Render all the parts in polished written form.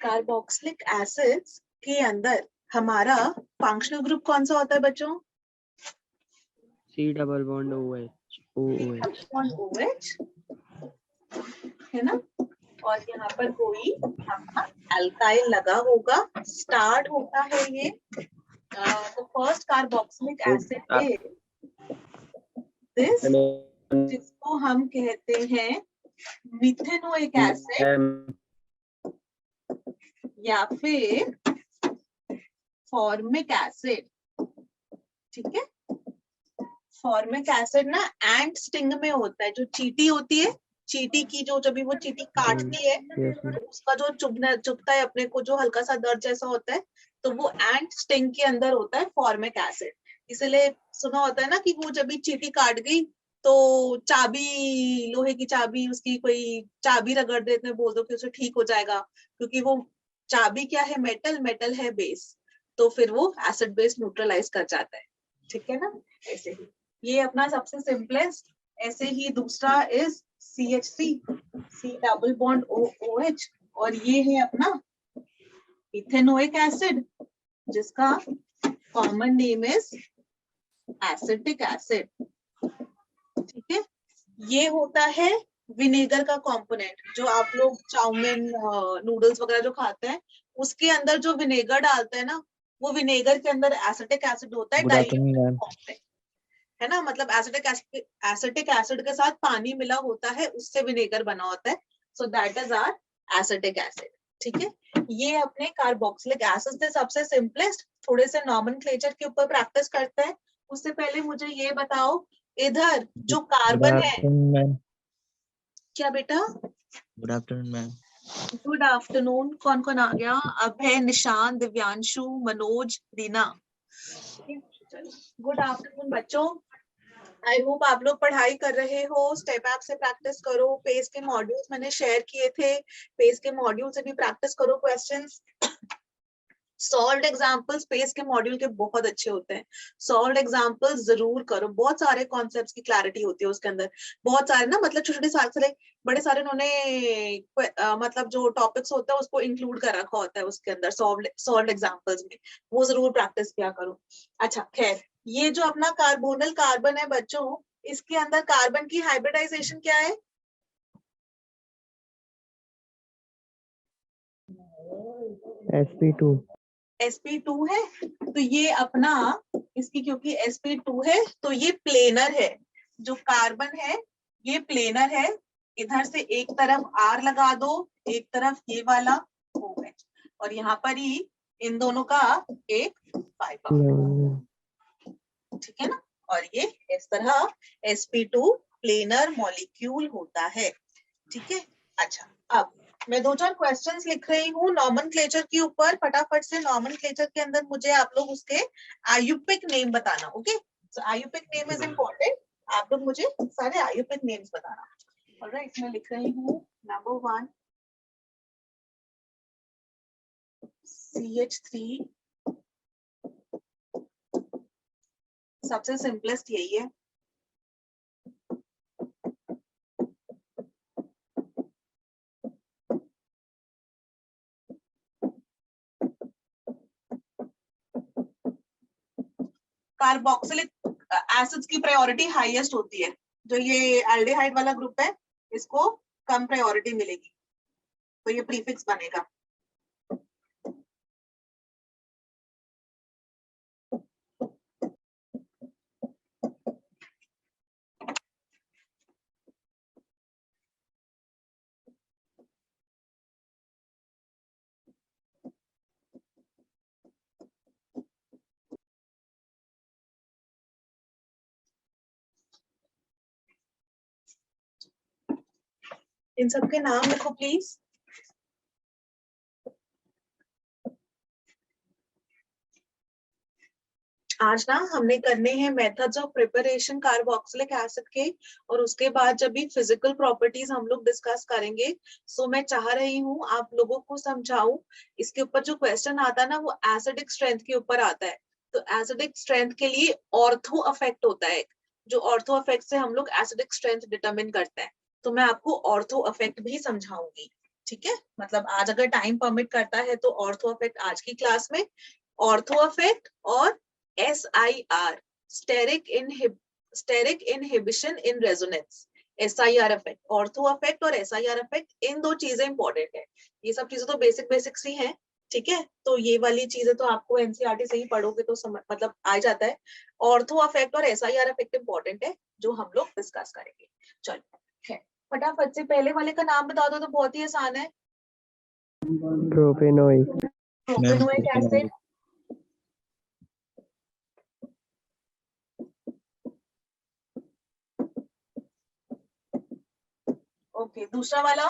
Carboxylic acids के अंदर हमारा फंक्शनल ग्रुप कौन सा होता है बच्चों? C double bond OH OH OH है ना। और यहाँ पर कोई अपना अल्काइल लगा होगा, स्टार्ट होता है ये। तो first carboxylic acid is this, जिसको हम कहते हैं मिथेनोइक एसिड या फिर फॉर्मिक एसिड। ठीक है, फॉर्मिक एसिड ना एंट स्टिंग में होता है। जो चींटी होती है, चींटी की जो जब भी वो चींटी काटती है तो उसका जो चुभता है अपने को, जो हल्का सा दर्द जैसा होता है, तो वो एंट स्टिंग के अंदर होता है फॉर्मिक एसिड। इसलिए सुना होता है ना कि वो जब भी चींटी काट गई तो चाबी, लोहे की चाबी, उसकी कोई चाबी रगड़ देते हैं, बोल दो कि उसे ठीक हो जाएगा, क्योंकि वो चाबी क्या है, मेटल, मेटल है बेस, तो फिर वो एसिड बेस न्यूट्रलाइज कर जाता है। ठीक है ना, ऐसे ही ये अपना सबसे सिंपलेस्ट। ऐसे ही दूसरा is CH3, C double bond OH, और ये है अपना इथेनोइक एसिड, जिसका common name is acetic acid. ठीक है, ये होता है विनेगर का कंपोनेंट। जो आप लोग चाउमीन, नूडल्स वगैरह जो खाते हैं, उसके अंदर जो विनेगर डालते हैं ना, वो विनेगर के अंदर एसिटिक एसिड होता है, डाइल्यूटेड फॉर्म में, है ना। मतलब एसिटिक एसिड के साथ पानी मिला होता है, उससे विनेगर बना होता है। So that is our acetic acid. ठीक है, ये अपने कार्बोक्सिलिक एसिड से सबसे सिंपलेस्ट। थोड़े से नॉमेनक्लेचर के ऊपर प्रैक्टिस करते हैं। उससे पहले मुझे ये बताओ, इधर जो कार्बन है, क्या बेटा? Good afternoon ma'am. Good afternoon. कौन कौन आ गया? अभय, निशान, दिव्यांशु, मनोज, रीना। गुड आफ्टरनून बच्चों। आई होप आप लोग पढ़ाई कर रहे हो, स्टेप ऐप से प्रैक्टिस करो, पेज के मॉड्यूल्स मैंने शेयर किए थे, पेज के मॉड्यूल से भी प्रैक्टिस करो क्वेश्चंस। सॉल्व्ड एग्जांपल्स पेज के मॉड्यूल के बहुत अच्छे होते हैं, सॉल्व्ड एग्जांपल्स जरूर करो। बहुत सारे कॉन्सेप्ट्स की क्लैरिटी होती है उसके अंदर, बहुत सारे ना, मतलब छोटे छोटे बड़े सारे उन्होंने मतलब जो टॉपिक्स होता है उसको इंक्लूड कर रखा होता है उसके अंदर सॉल्व्ड एग्जांपल्स में, वो जरूर प्रैक्टिस किया करो। अच्छा खैर, ये जो अपना कार्बोनल कार्बन है बच्चों, इसके अंदर कार्बन की हाइब्रिडाइजेशन क्या है? sp2 sp2 है। तो ये अपना, इसकी क्योंकि sp2 है तो ये प्लेनर है। जो कार्बन है ये प्लेनर है। इधर से एक तरफ R लगा दो, एक तरफ ये वाला OH, और यहाँ पर ही इन दोनों का एक फाइबर। ठीक है ना, और ये इस तरह sp2 प्लेनर मॉलिक्यूल होता है। ठीक है, अच्छा अब मैं 2-4 क्वेश्चंस लिख रही हूँ नॉमेनक्लेचर के ऊपर। फटाफट से नॉमेनक्लेचर के अंदर मुझे आप लोग उसके आयुपिक नेम बताना। Okay, so IUPAC name is important. आप लोग मुझे सारे आयुपिक नेम्स बताना। ऑलराइट, मैं लिख रही हूँ नंबर 1 CH3, सबसे सिंपलेस्ट यही है। कार्बोक्सिलिक एसिड्स की प्रायोरिटी हाईएस्ट होती है। जो ये एल्डिहाइड वाला ग्रुप है, इसको कम प्रायोरिटी मिलेगी, तो ये प्रीफिक्स बनेगा। इन सबके नाम लिखो प्लीज। आज ना हमने करने हैं methods of preparation carboxylic acid के, और उसके बाद जब भी फिजिकल प्रॉपर्टीज हम लोग डिस्कस करेंगे। सो मैं चाह रही हूँ आप लोगों को समझाऊं। इसके ऊपर जो क्वेश्चन आता है ना, वो एसिडिक स्ट्रेंथ के ऊपर आता है। तो एसिडिक स्ट्रेंथ के लिए ऑर्थो अफेक्ट होता है, जो ऑर्थो अफेक्ट से हम लोग एसिडिक स्ट्रेंथ डिटरमिन करते हैं। तो मैं आपको ऑर्थो अफेक्ट भी समझाऊंगी। ठीक है, मतलब आज अगर टाइम परमिट करता है तो ऑर्थो इफेक्ट आज की क्लास में, ऑर्थो इफेक्ट और SIR steric inhibition in resonance, SIR effect, ortho effect और SIR इफेक्ट, इन दो चीजें इंपॉर्टेंट है। ये सब चीजें तो बेसिक्स ही हैं, ठीक है, तो ये वाली चीजें तो आपको एनसीईआरटी से ही पढ़ोगे तो मतलब आ जाता है। ऑर्थो इफेक्ट और SIR इफेक्ट इंपॉर्टेंट है जो हम लोग डिस्कस करेंगे। चलो है, फटाफट से पहले वाले का नाम बता दो तो बहुत ही आसान है। प्रोपेनोइक। प्रोपेनोइक एसिड, ओके, दूसरा वाला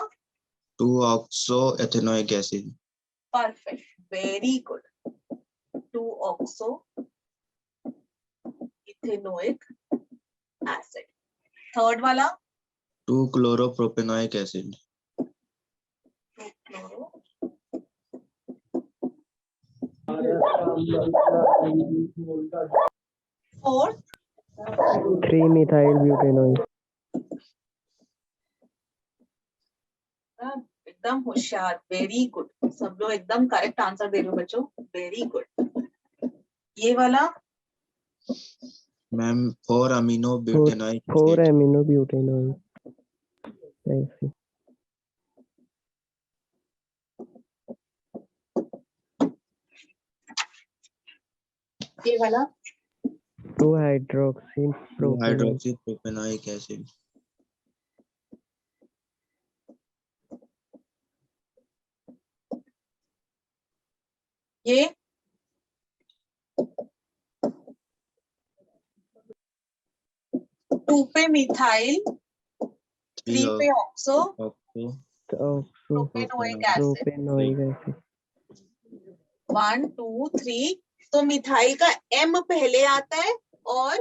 2-oxoethanoic acid. Perfect, very good, 2-oxo ethanoic acid. Third वाला 2-chloropropanoic acid. 2-chloro, fourth 3-methyl butanoic. एकदम होशियार, वेरी गुड, सब लोग एकदम करेक्ट आंसर दे रहे हो बच्चों, वेरी गुड। ये वाला ma'am 4-aminobutanoic acid. 4-aminobutanoic acid. ये वाला 2-hydroxypropanoic acid. ये 2 पे मिथाइल, 3 पे oxo propanoic acid, Propanoic acid. 1 2 3, तो मिथाइल का M पहले आता है और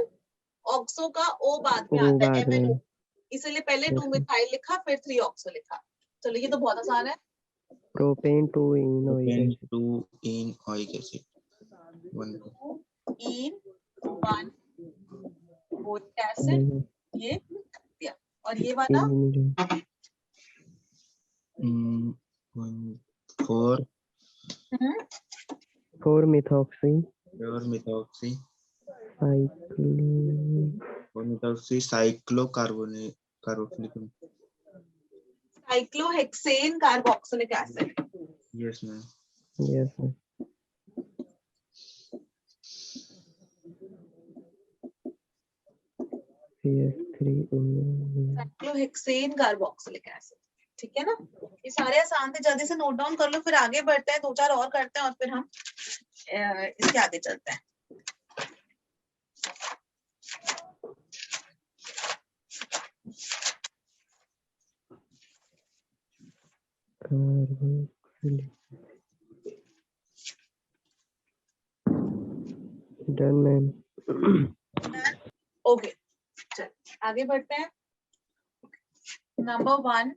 ऑक्सो का O बाद में O आता है, बाद में। MNO, इसलिए पहले 2 मिथाइल लिखा फिर 3 ऑक्सो लिखा। चलो ये तो बहुत आसान है। Propane 2-enoic Propane acid. 2-enoic acid. 1 इन 1 बोरिक एसिड, ये लिख दिया। और ये वाला 4 4-methoxy. pure methoxy. Cyclo. 4-methoxy cyclocarbonic. Cyclohexane carboxylic acid. Yes, ma'am. Yes, sir. CS3O. Cyclohexane carboxylic acid, ठीक है ना। ये सारे आसान थे, जल्दी से नोट डाउन कर लो, फिर आगे बढ़ते हैं, 2-4 और करते हैं और फिर हम इसके आगे चलते हैं। Carboxylic. Done, ma'am. ओके, चल आगे बढ़ते हैं। नंबर 1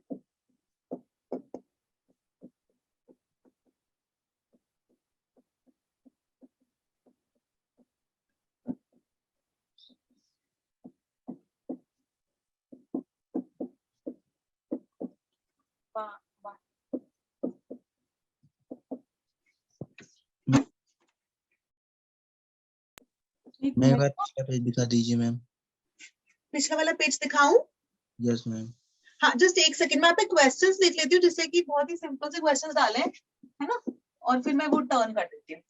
मैं एक बार पिछला पेज दिखा दीजिए मैम। पिछला वाला पेज दिखाऊं? Yes ma'am. हाँ, जस्ट एक सेकंड, मैं आप पे क्वेश्चंस लिख लेती हूँ जिससे कि बहुत ही सिंपल से क्वेश्चंस डालें, है ना, और फिर मैं वो टर्न कर देती हूँ।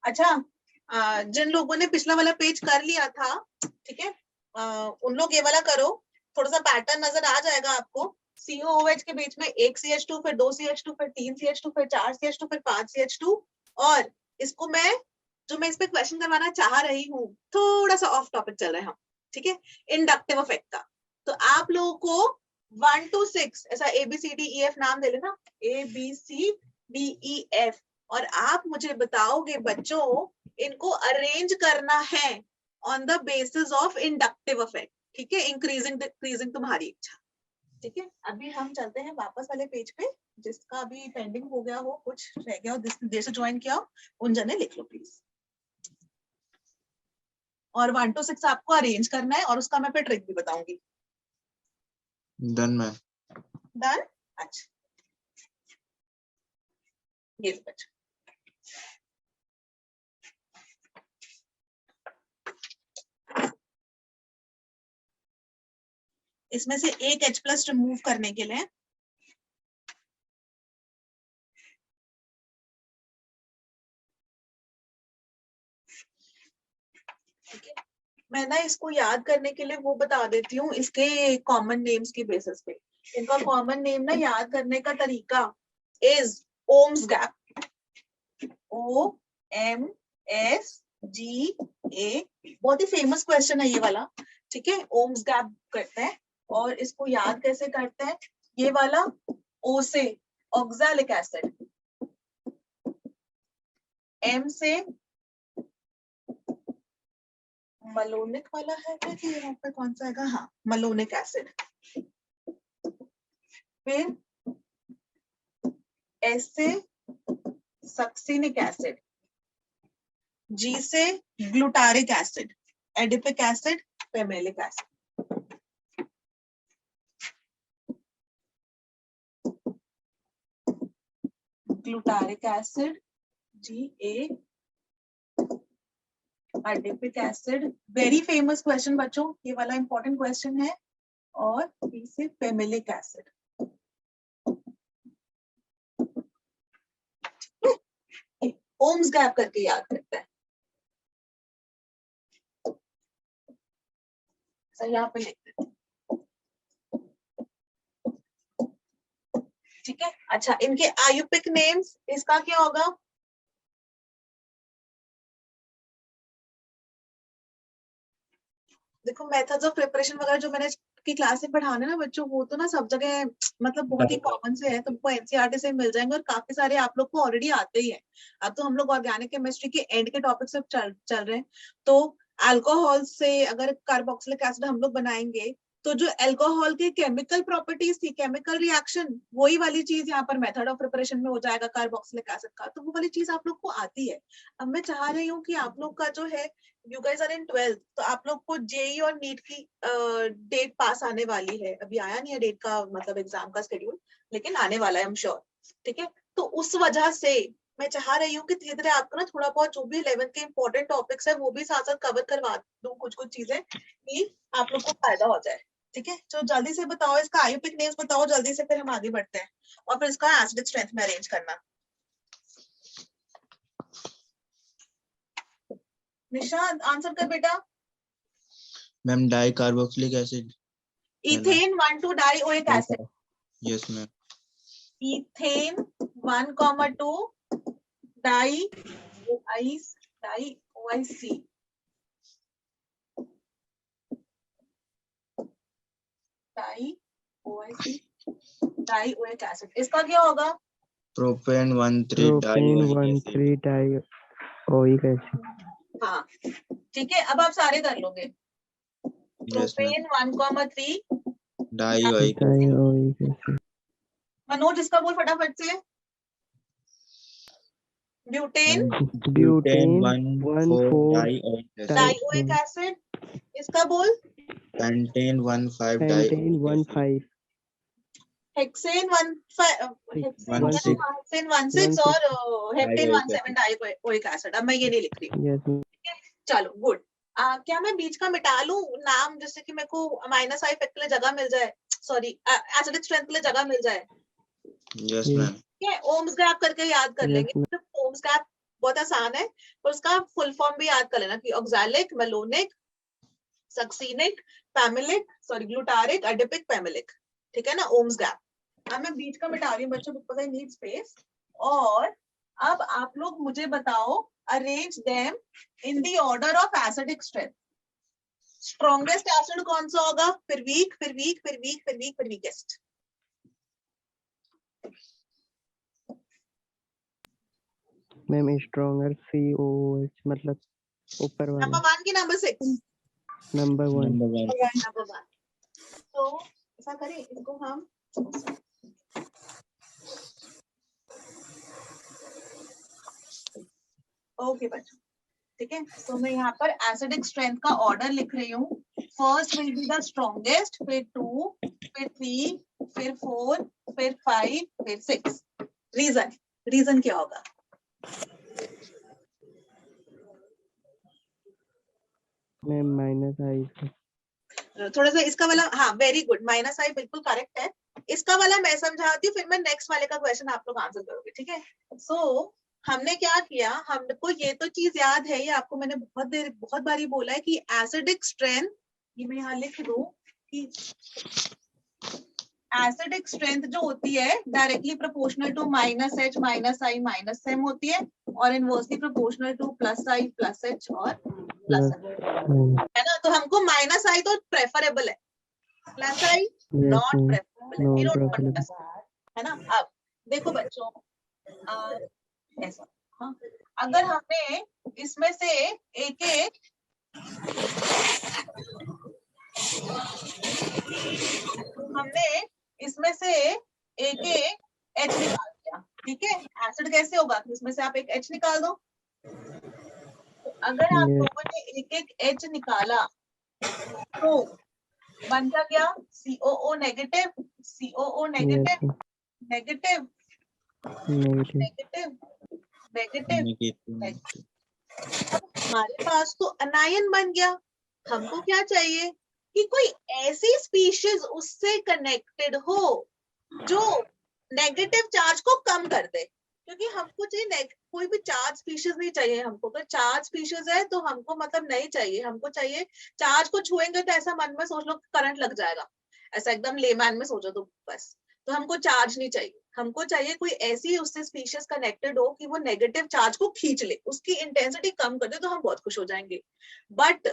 अच्छा, जिन लोगों ने पिछला वाला पेज कर लिया था, ठीक है, उन लोग ये वाला करो, थोड़ा सा पैटर्न नजर आ जाएगा आपको। COOH के बीच में एक CH2, फिर 2 CH2, फिर 3 CH2, फिर 4 CH2, फिर 5 CH2, और इसको मैं इस पे क्वेश्चन करवाना चाह रही हूँ, थोड़ा सा ऑफ टॉपिक चल रहे हैं हम, ठीक है, इंडक्टिव इफेक्ट का। तो आप लोगों को 1 to 6 ऐसा ABCDEF नाम दे लेना, ABCDEF, और आप मुझे बताओगे बच्चों इनको अरेंज करना है on the basis of inductive effect. ठीक है, इंक्रीजिंग डिक्रीजिंग तुम्हारी इच्छा। ठीक है, अभी हम चलते हैं वापस वाले पेज पे, जिसका अभी पेंडिंग हो गया हो, कुछ रह गया हो, जिसने देर से ज्वाइन किया हो, उन जने लिख लो प्लीज। और 1 to 6 आपको अरेंज करना है और उसका मैं फिर ट्रिक भी बताऊंगी। Done ma'am. डन। अच्छा, ये लो बच्चों। इसमें से एक H+ रिमूव करने के लिए ठीक है, मैं ना इसको याद करने के लिए वो बता देती हूँ, इसके कॉमन नेम्स की बेसिस पे। इनका कॉमन नेम ना याद करने का तरीका इज ओम्स गैप। OMSGA, बहुत ही फेमस क्वेश्चन है ये वाला। ठीक है, ओम्स गैप करते हैं और इसको याद कैसे करते हैं, ये वाला O से ऑक्सैलिक एसिड, M से मलोनिक वाला है क्या, कि यहाँ पे कौन सा है, हाँ मलोनिक एसिड। फिर S से सक्सिनिक एसिड, G से glutaric acid, adipic acid, pimelic acid. Glutaric acid, GA, adipic acid, very famous question बच्चों, ये वाला इंपॉर्टेंट क्वेश्चन है। और P से फेमेलिक एसिड। ओम्स गैप करके याद करते हैं। यहाँ पे लिख देते हैं। ठीक है, अच्छा इनके आयुपिक नेम्स, इसका क्या होगा, देखो मेथड्स ऑफ प्रिपरेशन वगैरह जो मैंने की क्लास में पढ़ाने ना बच्चों, वो तो ना सब जगह मतलब बहुत ही कॉमन से है, तुमको एनसीईआरटी से मिल जाएंगे और काफी सारे आप लोग को ऑलरेडी आते ही है। अब तो हम लोग ऑर्गेनिक केमिस्ट्री के एंड के टॉपिक से चल रहे हैं। तो अल्कोहल से अगर कार्बोक्सिलिक एसिड हम लोग बनाएंगे, तो जो अल्कोहल की केमिकल प्रॉपर्टीज थी, केमिकल रिएक्शन, वही वाली चीज यहाँ पर मेथड ऑफ प्रिपरेशन में हो जाएगा कार्बोक्सिलिक एसिड का, तो वो वाली चीज आप लोग को आती है। अब मैं चाह रही हूँ कि आप लोग का जो है, you guys are in 12th, तो आप लोग को जेई और नीट की डेट पास आने वाली है। अभी आया नहीं है डेट का, मतलब एग्जाम का शेड्यूल, लेकिन आने वाला है, आई एम श्योर। ठीक है, तो उस वजह से मैं चाह रही हूँ कि धीरे धीरे आपको ना थोड़ा बहुत जो भी 11th के इंपॉर्टेंट टॉपिक्स है वो भी साथ साथ कवर करवा दूं, कुछ कुछ चीजें, कि आप लोग को फायदा हो जाए। ठीक है, तो जल्दी से बताओ इसका आयुपिक नेम्स बताओ जल्दी से, फिर हम आगे बढ़ते हैं। और फिर इसका एसिडिक स्ट्रेंथ में अरेंज करना। निशांत आंसर कर बेटा। Ma'am di carboxylic acid. Ethane 1,2 dioic acid. Yes ma'am. Ethane 1,2 di OIC, dioic acid. इसका क्या होगा, propane 1,3 propane dioic 1,3 dioic acid. हाँ ठीक है, अब आप सारे कर लोगे। Yes ma'am. Propane 1,3 dioic dioic acid. Manoj इसका बोल फटाफट से। Butane butane 1,4 1,4 dioic acid. इसका बोल पेंटेन 1,5 पेंटेन 1,5 हेक्सेन 1,6 1,6 और हेप्टेन 1,7 डाइओइक एसिड। अब मैं ये नहीं लिख रही हूँ। यस। चलो गुड। क्या मैं बीच का मिटा लूं नाम, जिससे कि मेरे को माइनस आई इफेक्ट के लिए जगह मिल जाए, सॉरी एसिडिक स्ट्रेंथ के लिए जगह मिल जाए। Yes ma'am. ठीक है, ओम्स गैप करके याद कर Yes, लेंगे। ओम्स गैप बहुत आसान है, और उसका फुल फॉर्म भी याद कर लेना कि oxalic, malonic, succinic, pimelic, sorry glutaric, adipic, pimelic. ठीक है ना, ओम्स गैप। अब मैं बीच का मिटा रही हूँ बच्चों, बिकॉज़ आई नीड स्पेस। और अब आप लोग मुझे बताओ, arrange them in the order of acidic strength. Strongest acid कौन सा होगा, फिर वीक, फिर वीक, फिर वीक, फिर वीक, फिर वीकेस्ट। मैम स्ट्रॉन्गर COOH मतलब ऊपर वाला। नंबर 1 की नंबर 6? नंबर 1. Number 1. नंबर 1. तो ऐसा करें, इसको हम ओके बच्चों, ठीक है. तो मैं यहाँ पर एसिडिक स्ट्रेंथ का ऑर्डर लिख रही हूँ. First will be the strongest, फिर 2, फिर 3, फिर 4, फिर 5, फिर 6. रीजन क्या होगा? Ma'am -i. थोड़ा सा इसका वाला, हाँ वेरी गुड, -i बिल्कुल करेक्ट है. इसका वाला मैं समझाती हूँ, फिर मैं नेक्स्ट वाले का क्वेश्चन आप लोग आंसर करोगे, ठीक है. सो हमने क्या किया, हमको ये तो चीज याद है, ये आपको मैंने बहुत बारी बोला है कि एसिडिक स्ट्रेंथ, ये मैं यहाँ लिख दूं कि एसिडिक स्ट्रेंथ जो होती है directly proportional to -h -i -m होती है, और inversely proportional to +i +h और +m, है ना. तो हमको -i तो प्रेफरेबल है, +i नॉट प्रेफरेबल है, you don't want plus, है ना. अब देखो बच्चों, ऐसा, हाँ, अगर हमने इसमें से एक H निकाल दिया, ठीक है. एसिड कैसे होगा, इसमें से आप एक H निकाल दो. तो अगर आप लोगों ने एक H निकाला तो बन क्या, COO negative, COO negative, negative, negative, negative. Negative. हमारे पास तो अनायन बन गया. हमको क्या चाहिए कि कोई ऐसी स्पीशीज उससे कनेक्टेड हो जो नेगेटिव चार्ज को कम कर दे, क्योंकि हमको चाहिए कोई भी चार्ज स्पीशीज नहीं चाहिए हमको. अगर चार्ज स्पीशीज है तो हमको मतलब नहीं चाहिए, हमको चाहिए चार्ज को छुएंगे तो ऐसा मन में सोच लो करंट लग जाएगा, ऐसा एकदम लेमैन में सोचो तो बस. तो हमको चार्ज नहीं चाहिए, हमको चाहिए कोई ऐसी उससे स्पीशीज कनेक्टेड हो कि वो नेगेटिव चार्ज को खींच ले, उसकी इंटेंसिटी कम कर दे, तो हम बहुत खुश हो जाएंगे. बट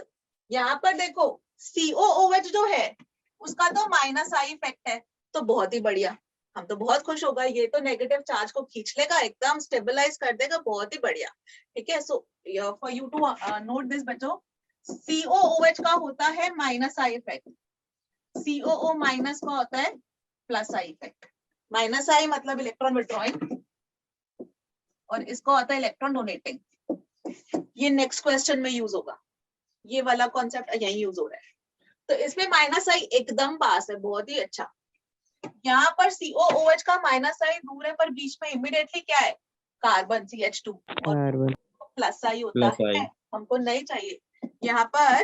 यहाँ पर देखो COOH जो है उसका तो -i इफेक्ट है, तो बहुत ही बढ़िया, हम तो बहुत खुश होगा, ये तो नेगेटिव चार्ज को खींच लेगा, एकदम स्टेबलाइज कर देगा, बहुत ही बढ़िया, ठीक है. So for you to note this बच्चों, COOH का होता है -i इफेक्ट, COO माइनस का होता है +i इफेक्ट. -i मतलब इलेक्ट्रॉन विड्रॉइंग और इसको आता है इलेक्ट्रॉन डोनेटिंग. ये नेक्स्ट क्वेश्चन में यूज होगा, ये वाला कॉन्सेप्ट यही यूज हो रहा है. तो इसमें -i एकदम पास है, बहुत ही अच्छा. यहाँ पर COOH का -i दूर है, पर बीच में इमीडिएटली क्या है, कार्बन CH2 और +i होता है, हमको नहीं चाहिए. यहाँ पर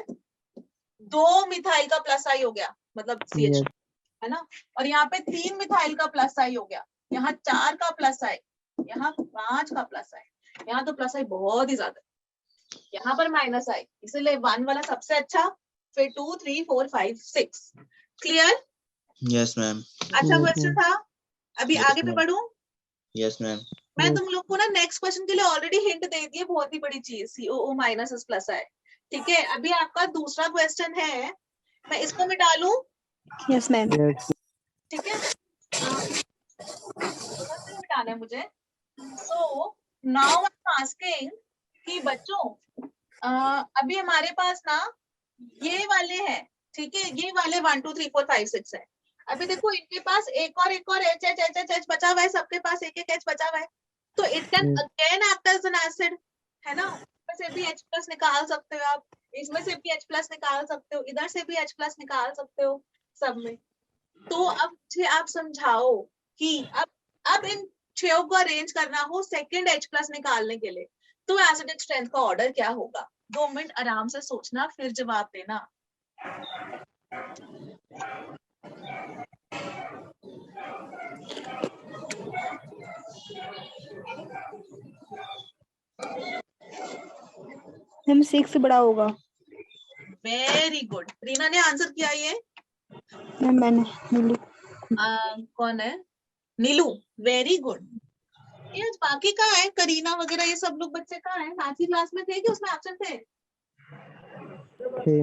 2 मिथाइल का +i हो गया, मतलब CH2, है ना. और यहाँ पे 3 मिथाइल का +i हो गया, यहाँ 4 का +i, यहाँ 5 का +i, यहाँ तो +i बहुत ही ज्यादा, यहाँ पर -i, इसलिए 1 वाला सबसे अच्छा, फिर 2, 3, 4, 5, 6. क्लियर? Yes, ma'am. अच्छा क्वेश्चन था. अभी Yes, आगे पे ma'am. बढ़ूं. Yes, ma'am. मैं तुम लोग को ना नेक्स्ट क्वेश्चन के लिए ऑलरेडी हिंट दे दी है, बहुत ही बड़ी चीज, COO माइनस +i, ठीक है. अभी आपका दूसरा क्वेश्चन है, मैं इसको मिटा लूं, यस मैम. ठीक है. मिटाना है मुझे. So now I am asking कि बच्चों, अभी हमारे पास ना ये वाले हैं, ठीक है, ये वाले 1 2 3 4 5 6 है. अभी देखो इनके पास एक और H H H H H बचा हुआ है, सबके पास एक H बचा हुआ है, तो it can again act as an acid, है ना. इसमें से भी H+ निकाल सकते हो आप, इसमें से भी H+ निकाल सकते हो, इधर से भी H+ निकाल सकते हो, सब में. तो अब मुझे आप समझाओ कि अब इन 6 को अरेंज करना हो सेकंड H+ निकालने के लिए, तो एसिडिक स्ट्रेंथ का ऑर्डर क्या होगा? 2 मिनट आराम से सोचना, फिर जवाब देना. मैम 6 बड़ा होगा. वेरी गुड, रीना ने आंसर किया ये. मैम मैंने कौन है? नीलू. Very good. ये बाकी कहाँ है, करीना वगैरह ये सब लोग बच्चे कहाँ हैं? साथ ही क्लास में थे कि उसमें एब्सेंट थे?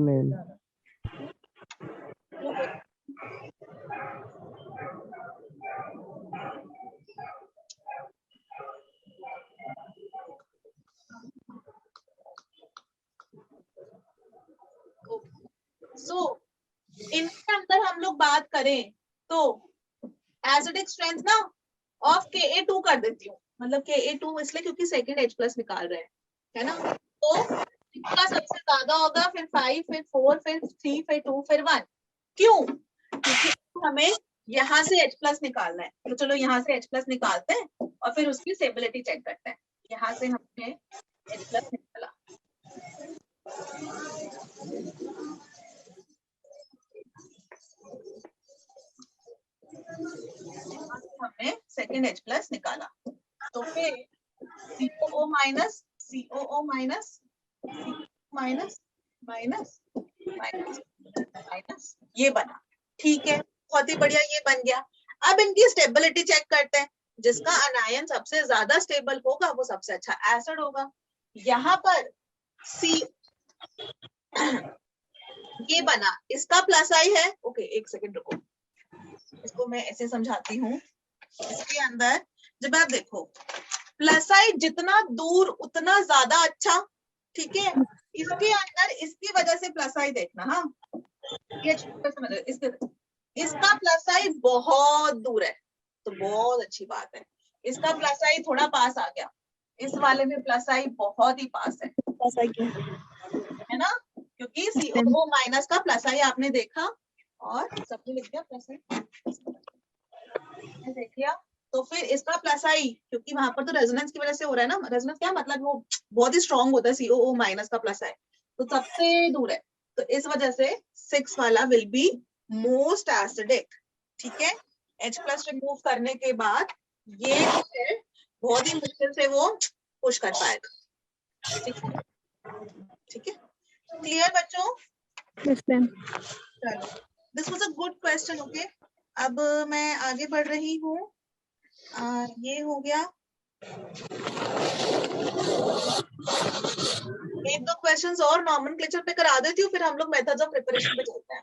मैम. सो इनके अंदर हम लोग बात करें तो एसिडिक स्ट्रेंथ ना ऑफ Ka2 कर देती हूँ, मतलब Ka2 इसलिए क्योंकि सेकंड H+ निकाल रहे हैं, है ना। तो इसका सबसे ज्यादा होगा, फिर 5, फिर 4, फिर 3, फिर 2, फिर 1। क्यों? क्योंकि हमें यहाँ से H+ निकालना है। तो चलो यहाँ से H+ निकालते हैं और फिर उसकी स्टेबिलिटी चेक करते हैं। यहाँ से हमने H+ निकाला, हमने सेकंड H+ निकाला, तो फिर COO minus COO minus minus minus minus minus ये बना। ठीक है, बहुत ही बढ़िया, ये बन गया। अब इनकी स्टेबिलिटी चेक करते हैं। जिसका अनायन सबसे ज्यादा स्टेबल होगा वो सबसे अच्छा एसिड होगा। यहाँ पर C ये बना, इसका प्लस आई है। ओके, एक सेकंड रुको, इसको मैं ऐसे समझाती हूँ। इसके अंदर जब आप देखो प्लस आई जितना दूर उतना ज्यादा अच्छा, ठीक है। इसके अंदर इसकी वजह से प्लस आई देखना, हाँ ये समझ इसका प्लस आई बहुत दूर है तो बहुत अच्छी बात है। इसका प्लस आई थोड़ा पास आ गया, इस वाले में प्लस आई बहुत ही पास है ना, क्योंकि COO माइनस का प्लस आई आपने देखा और सबने लिख दिया प्लस आई, देख लिया। तो फिर इसका प्लस आई, क्योंकि वहां पर तो रेजोनेंस की वजह से हो रहा है ना। रेजोनेंस क्या मतलब, वो बहुत ही स्ट्रॉन्ग होता है COO माइनस का प्लस आई, तो सबसे दूर है। तो इस वजह से 6 वाला विल बी मोस्ट एसिडिक। ठीक है, H+ रिमूव करने के बाद ये फिर बहुत ही मुश्किल से वो पुश कर पाएगा। ठीक है, ठीक है, क्लियर बच्चों? Yes ma'am. चलो, this was a good question. Okay, अब मैं आगे बढ़ रही हूँ। ये हो गया, एक दो क्वेश्चंस और नॉमेनक्लेचर पे करा देती हूँ, फिर हम लोग मेथड्स ऑफ प्रिपरेशन पे चलते हैं।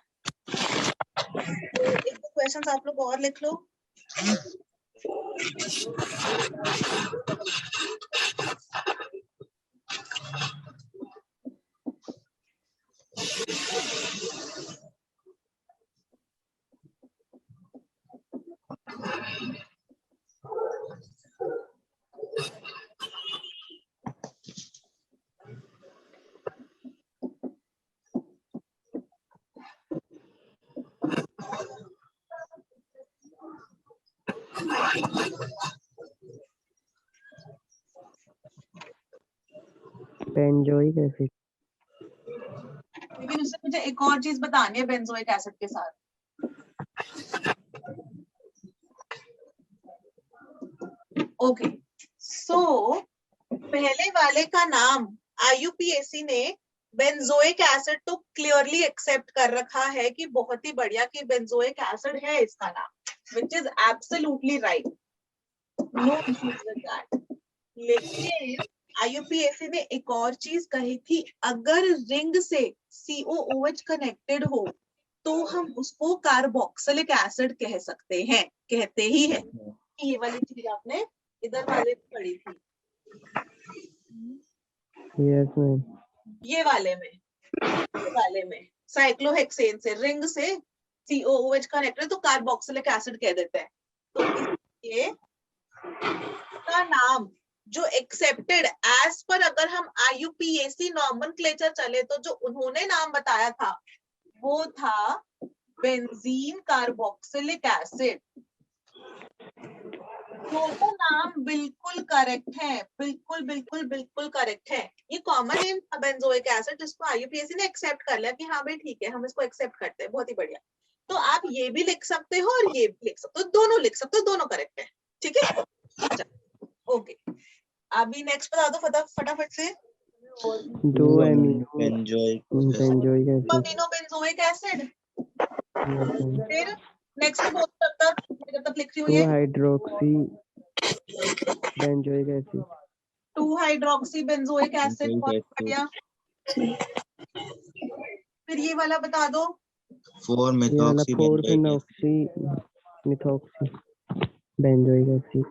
तो एक दो क्वेश्चंस आप लोग और लिख लो। Benzoic acid. लेकिन उससे मुझे एक और चीज बतानी है बेंजोइक एसिड के साथ। ओके, सो पहले वाले का नाम IUPAC ने बेंजोइक एसिड तो क्लियरली एक्सेप्ट कर रखा है कि बहुत ही बढ़िया कि बेंजोइक एसिड है इसका नाम, which is absolutely right, no issues with that। लेकिन IUPAC ने एक और चीज कही थी, अगर रिंग से COOH कनेक्टेड हो तो हम उसको कार्बोक्सिलिक एसिड कह सकते हैं, कहते ही है। ये वाली चीज आपने इधर वाले में पढ़ी थी। Yes ma'am. ये वाले में साइक्लोहेक्सेन से रिंग से COOH कनेक्टेड तो कार्बोक्सिलिक एसिड कह देते हैं। तो इसलिए का नाम जो एक्सेप्टेड एज पर, अगर हम IUPAC नॉमेनक्लेचर चले तो जो उन्होंने नाम बताया था वो था बेंजीन कार्बोक्सिलिक एसिड। दोनों नाम बिल्कुल करेक्ट है, बिल्कुल बिल्कुल बिल्कुल करेक्ट है। ये कॉमन नेम था बेंजोइक एसिड, जिसको IUPAC ने एक्सेप्ट कर लिया कि हाँ भाई ठीक है, हम इसको एक्सेप्ट करते हैं, बहुत ही बढ़िया। तो आप ये भी लिख सकते हो और ये भी लिख सकते हो, दोनों लिख सकते हो, दोनों करेक्ट है। ठीक है, ओके, अभी नेक्स्ट बता दो फटाफट से। 2 amino benzoic benzoic acid. Amino benzoic acid. फिर नेक्स्ट बोल जब तक लिख रही हूँ 2 ये hydroxy benzoic acid. 2 hydroxy benzoic acid, बहुत बढ़िया। फिर ये वाला बता दो 4 ये वाला methoxy 4 benzoic phenoxy methoxy benzoic acid.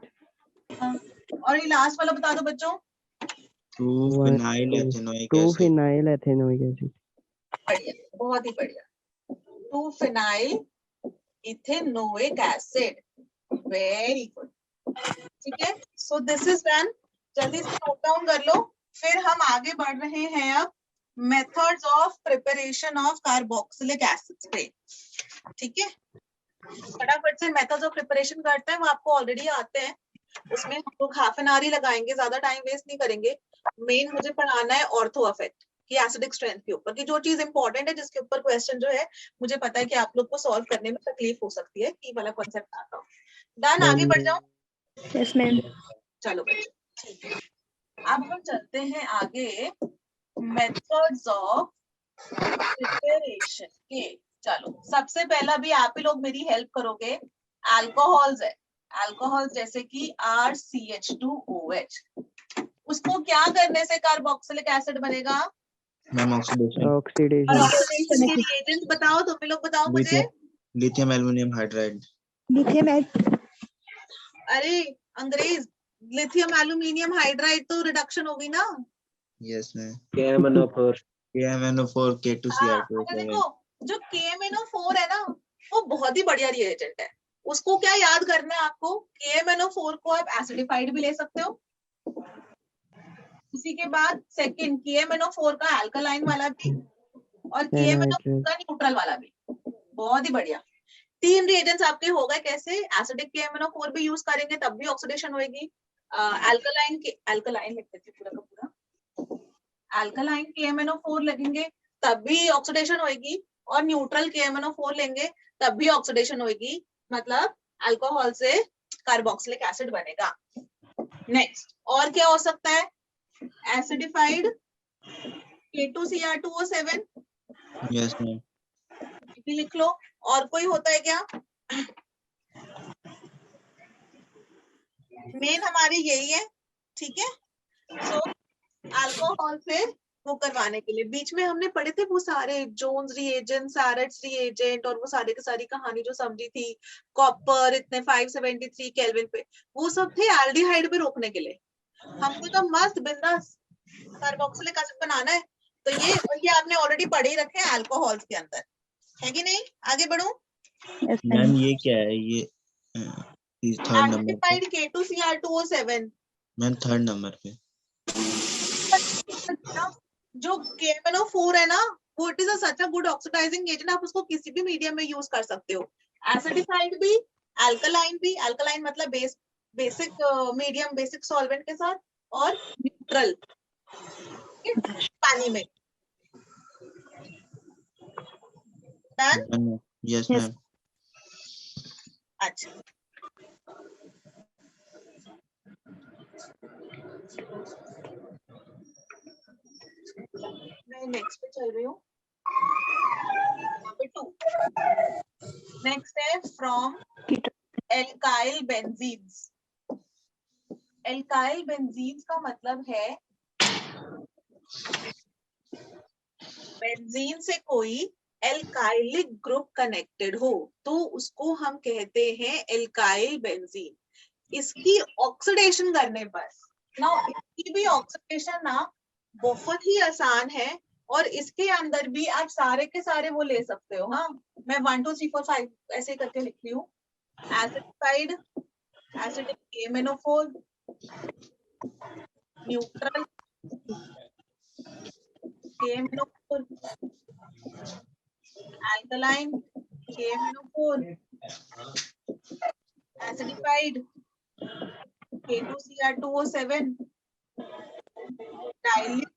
और ये लास्ट वाला बता दो बच्चों। 2 phenyl ethanoic 2 acid. Phenyl ethanoic acid. बढ़िया, बहुत ही बढ़िया। 2-phenyl ethanoic acid. Very good, ठीक है। So this is done. जल्दी से नोट डाउन कर लो। फिर हम आगे बढ़ रहे हैं अब methods of preparation of carboxylic acid spray, ठीक है। फटाफट से मेथड्स ऑफ प्रिपरेशन करते हैं, वो आपको ऑलरेडी आते हैं। उसमें हम लोग हाफ एन आवर ही लगाएंगे, ज्यादा टाइम वेस्ट नहीं करेंगे। मेन मुझे पढ़ाना है ऑर्थो इफेक्ट की एसिडिक स्ट्रेंथ के ऊपर, की जो चीज इंपॉर्टेंट है जिसके ऊपर क्वेश्चन जो है मुझे पता है कि आप लोग को सॉल्व करने में तकलीफ हो सकती है, कि वाला कॉन्सेप्ट आता हो। डन, आगे बढ़ जाओ। Yes ma'am. चलो बच्चों, ठीक है। अब हम चलते हैं आगे मेथड्स ऑफ प्रिपरेशन के। चलो, सबसे पहला भी आप ही लोग मेरी हेल्प करोगे। अल्कोहल्स है, अल्कोहल जैसे कि RCH2OH, उसको क्या करने से कार्बोक्सिलिक एसिड बनेगा? Ma'am oxidation. और ऑक्सीडेशन, ऑक्सीडेशन के रिएजेंट्स बताओ, तुम लोग बताओ मुझे। Lithium aluminium hydride. लिथियम अरे अंग्रेज, लिथियम एल्यूमिनियम हाइड्राइड तो रिडक्शन होगी ना। Yes ma'am. KMnO4, KMnO4 हाँ, K2Cr2 अच्छा देखो, जो KMnO4 है ना, वो बहुत ही बढ़िया रिएजेंट है। उसको क्या याद करना है आपको? KMnO4 को आप एसिडिफाइड भी ले सकते हो। उसी के बाद सेकंड KMnO4 का अल्कलाइन वाला भी, और KMnO4 का न्यूट्रल वाला भी। बहुत ही बढ़िया। 3 रिएजेंट्स आपके हो गए। कैसे? एसिडिक KMnO4 भी यूज करेंगे तब भी ऑक्सीडेशन होगी। अल्कलाइन लिख देती पूरा का पूरा। अल्कलाइन KMnO4 लगेंगे तब भी ऑक्सीडेशन होगी, और न्यूट्रल KMnO4 लेंगे तब भी ऑक्सीडेशन होगी। मतलब अल्कोहल से कार्बोक्सिलिक एसिड बनेगा। नेक्स्ट, और क्या हो सकता है? Acidified K2Cr2O7 yes ma'am. भी लिख लो। और कोई होता है क्या? मेन हमारी यही है, ठीक है। सो अल्कोहल से वो करवाने के लिए बीच में हमने पढ़े थे वो सारे जोन्स रिएजेंट, सैरेट्स रिएजेंट, और वो सारे की सारी कहानी जो समझी थी, कॉपर इतने 573 केल्विन पे, वो सब थे एल्डिहाइड पे रोकने के लिए। हमको तो मस्त बिंदास कार्बोक्सिलिक एसिड बनाना है। तो ये आपने ऑलरेडी पढ़े ही रखे हैं अल्कोहल्स के अंदर, है कि नहीं? आगे बढ़ो। मैम ये क्या है? ये थर्ड नंबर पे। Acidified K2Cr2O7 ma'am third number पे। जो KMnO4 है ना, वो it is a such a good oxidising agent. आप उसको किसी भी मीडियम में यूज कर सकते हो। एसिडिफाइड भी, अल्कलाइन भी, अल्कलाइन मतलब बेसिक मीडियम बेसिक सॉल्वेंट के साथ, और न्यूट्रल पानी में। डन? Yes Yes. मैम। अच्छा, मैं नेक्स्ट पे चल रही हूँ। नंबर 2 नेक्स्ट है from alkyl benzenes. Alkyl benzenes का मतलब है बेंजीन से कोई एल्काइलिक ग्रुप कनेक्टेड हो तो उसको हम कहते हैं एल्काइल बेंजीन। इसकी ऑक्सीडेशन करने पर ना, इसकी भी ऑक्सीडेशन ना बहुत ही आसान है, और इसके अंदर भी आप सारे के सारे वो ले सकते हो। हाँ, मैं 1 2 3 4 5 ऐसे करके लिख रही हूँ। Acidified, acidic KMnO4, neutral KMnO4, alkaline KMnO4, acidified K2Cr2O7, dilute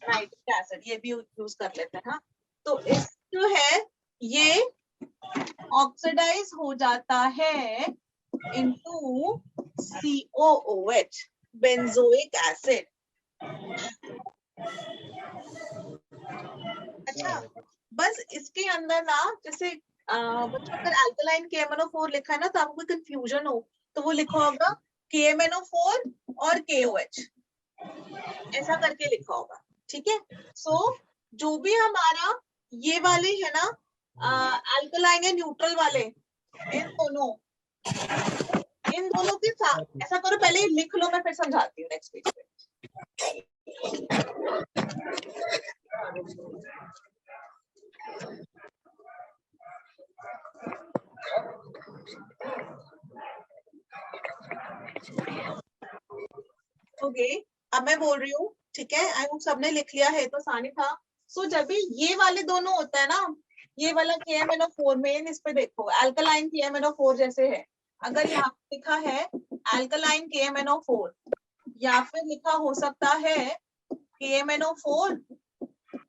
nitric acid, ये भी यूज कर लेते हैं। हाँ, तो इस जो है ये ऑक्सीडाइज हो जाता है इनटू COOH, बेंजोइक एसिड। अच्छा, बस इसके अंदर ना, जैसे बच्चों अगर अल्कलाइन KMnO4 लिखा है ना, तो आपको कोई कंफ्यूजन हो तो वो लिखा होगा KMnO4 और KOH, ऐसा करके लिखा होगा, ठीक है। सो जो भी हमारा ये वाले है ना, अल्कलाइन या न्यूट्रल वाले, इन दोनों के साथ ऐसा करो, पहले लिख लो, मैं फिर समझाती हूँ नेक्स्ट पेज पे। ओके, अब मैं बोल रही हूँ, ठीक है, आई होप सबने लिख लिया है तो सानी था। सो जब भी ये वाले दोनों होता है ना, ये वाला KMnO4 मेन, इस पे देखो अल्कलाइन KMnO4 जैसे है, अगर यहाँ पे लिखा है अल्कलाइन KMnO4 या फिर लिखा हो सकता है KMnO4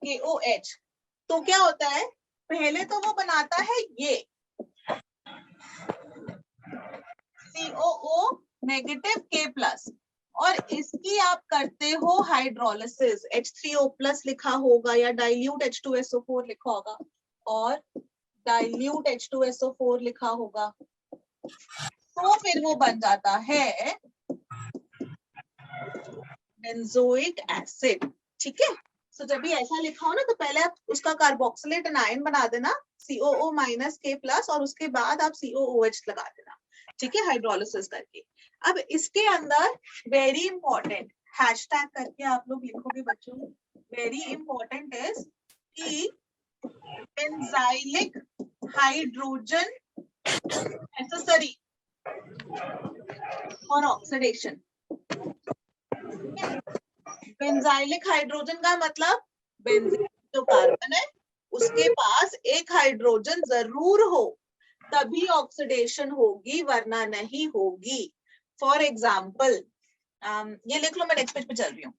KOH, तो क्या होता है, पहले तो वो बनाता है ये COO नेगेटिव K+, और इसकी आप करते हो हाइड्रोलिसिस, H3O+ लिखा होगा या डाइल्यूट H2SO4 लिखा होगा, और डाइल्यूट H2SO4 लिखा होगा, तो फिर वो बन जाता है बेंजोइक एसिड। ठीक है, सो जब भी ऐसा लिखा हो ना, तो पहले आप उसका कार्बोक्सिलेट आयन बना देना COO- K+, और उसके बाद आप COOH लगा देना, ठीक है, हाइड्रोलिसिस करके। अब इसके अंदर वेरी इंपॉर्टेंट हैशटैग करके आप लोग लिखोगे बच्चों, वेरी इंपॉर्टेंट इज कि benzylic hydrogen necessary for oxidation. Benzylic hydrogen का मतलब बेंजीन जो कार्बन है उसके पास एक हाइड्रोजन जरूर हो, तभी ऑक्सीडेशन होगी, वरना नहीं होगी। फॉर एग्जाम्पल, ये लिख लो, मैं नेक्स्ट पेज पे चल रही हूँ।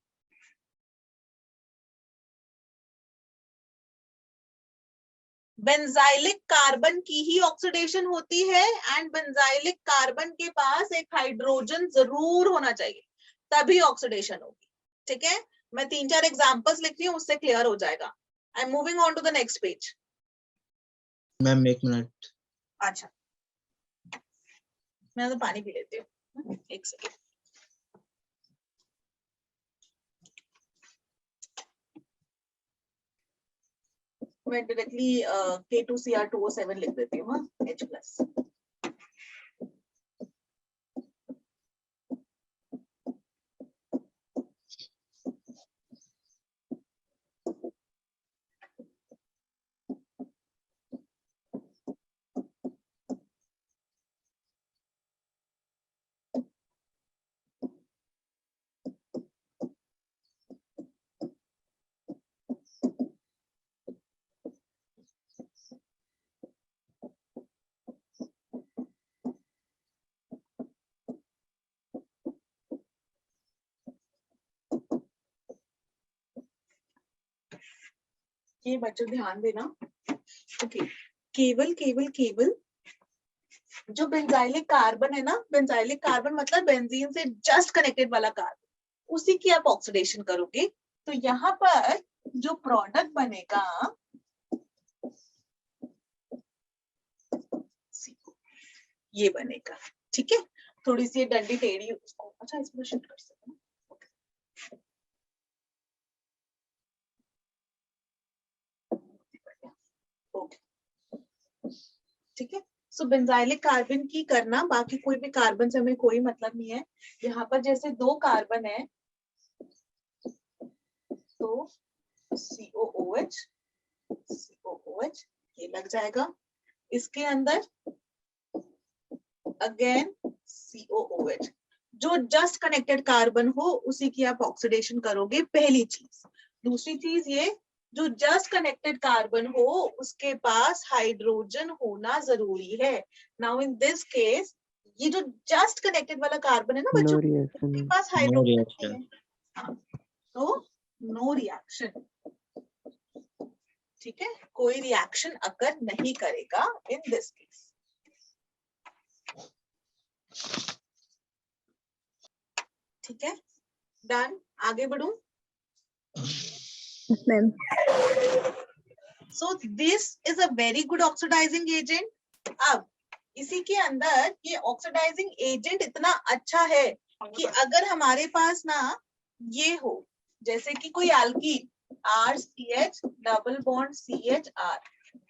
बेंजाइलिक कार्बन की ही ऑक्सीडेशन होती है, एंड बेंजाइलिक कार्बन के पास एक हाइड्रोजन जरूर होना चाहिए, तभी ऑक्सीडेशन होगी। ठीक है, मैं 3-4 एग्जांपल्स लिख रही हूँ, उससे क्लियर हो जाएगा। I am moving on to the next page. Ma'am 1 minute. अच्छा, मैं तो पानी पी लेती हूँ, एक सेकेंड। मैं डायरेक्टली K2Cr2O7 लिख देती हूँ, H+। ये बच्चों ध्यान देना, ओके, केवल जो बेंजाइलिक कार्बन है ना, बेंजाइलिक कार्बन मतलब बेंजीन से जस्ट कनेक्टेड वाला कार्बन, उसी की आप ऑक्सीडेशन करोगे, तो यहाँ पर जो प्रोडक्ट बनेगा ये बनेगा। ठीक है, थोड़ी सी डंडी टेढ़ी उसको, अच्छा इसमें शिफ्ट कर सकते हैं। ठीक है, सो बेंजाइलिक कार्बन की करना, बाकी कोई भी कार्बन से हमें कोई मतलब नहीं है। यहाँ पर जैसे 2 कार्बन है तो COOH ये लग जाएगा, इसके अंदर अगेन COOH, जो जस्ट कनेक्टेड कार्बन हो उसी की आप ऑक्सीडेशन करोगे, पहली चीज। दूसरी चीज ये, जो जस्ट कनेक्टेड कार्बन हो उसके पास हाइड्रोजन होना जरूरी है। नाउ इन दिस केस ये जो जस्ट कनेक्टेड वाला कार्बन है ना बच्चों, उसके पास हाइड्रोजन नहीं है, हाँ, तो नो रिएक्शन। ठीक है, कोई रिएक्शन अकर नहीं करेगा इन दिस केस। ठीक है, डन, आगे बढ़ूं। Yes, ma'am. So this is a very good oxidizing agent. अब इसी के अंदर ये ऑक्सीडाइजिंग एजेंट इतना अच्छा है कि अगर हमारे पास ना ये हो, जैसे कि कोई alkene RCH double bond CHR,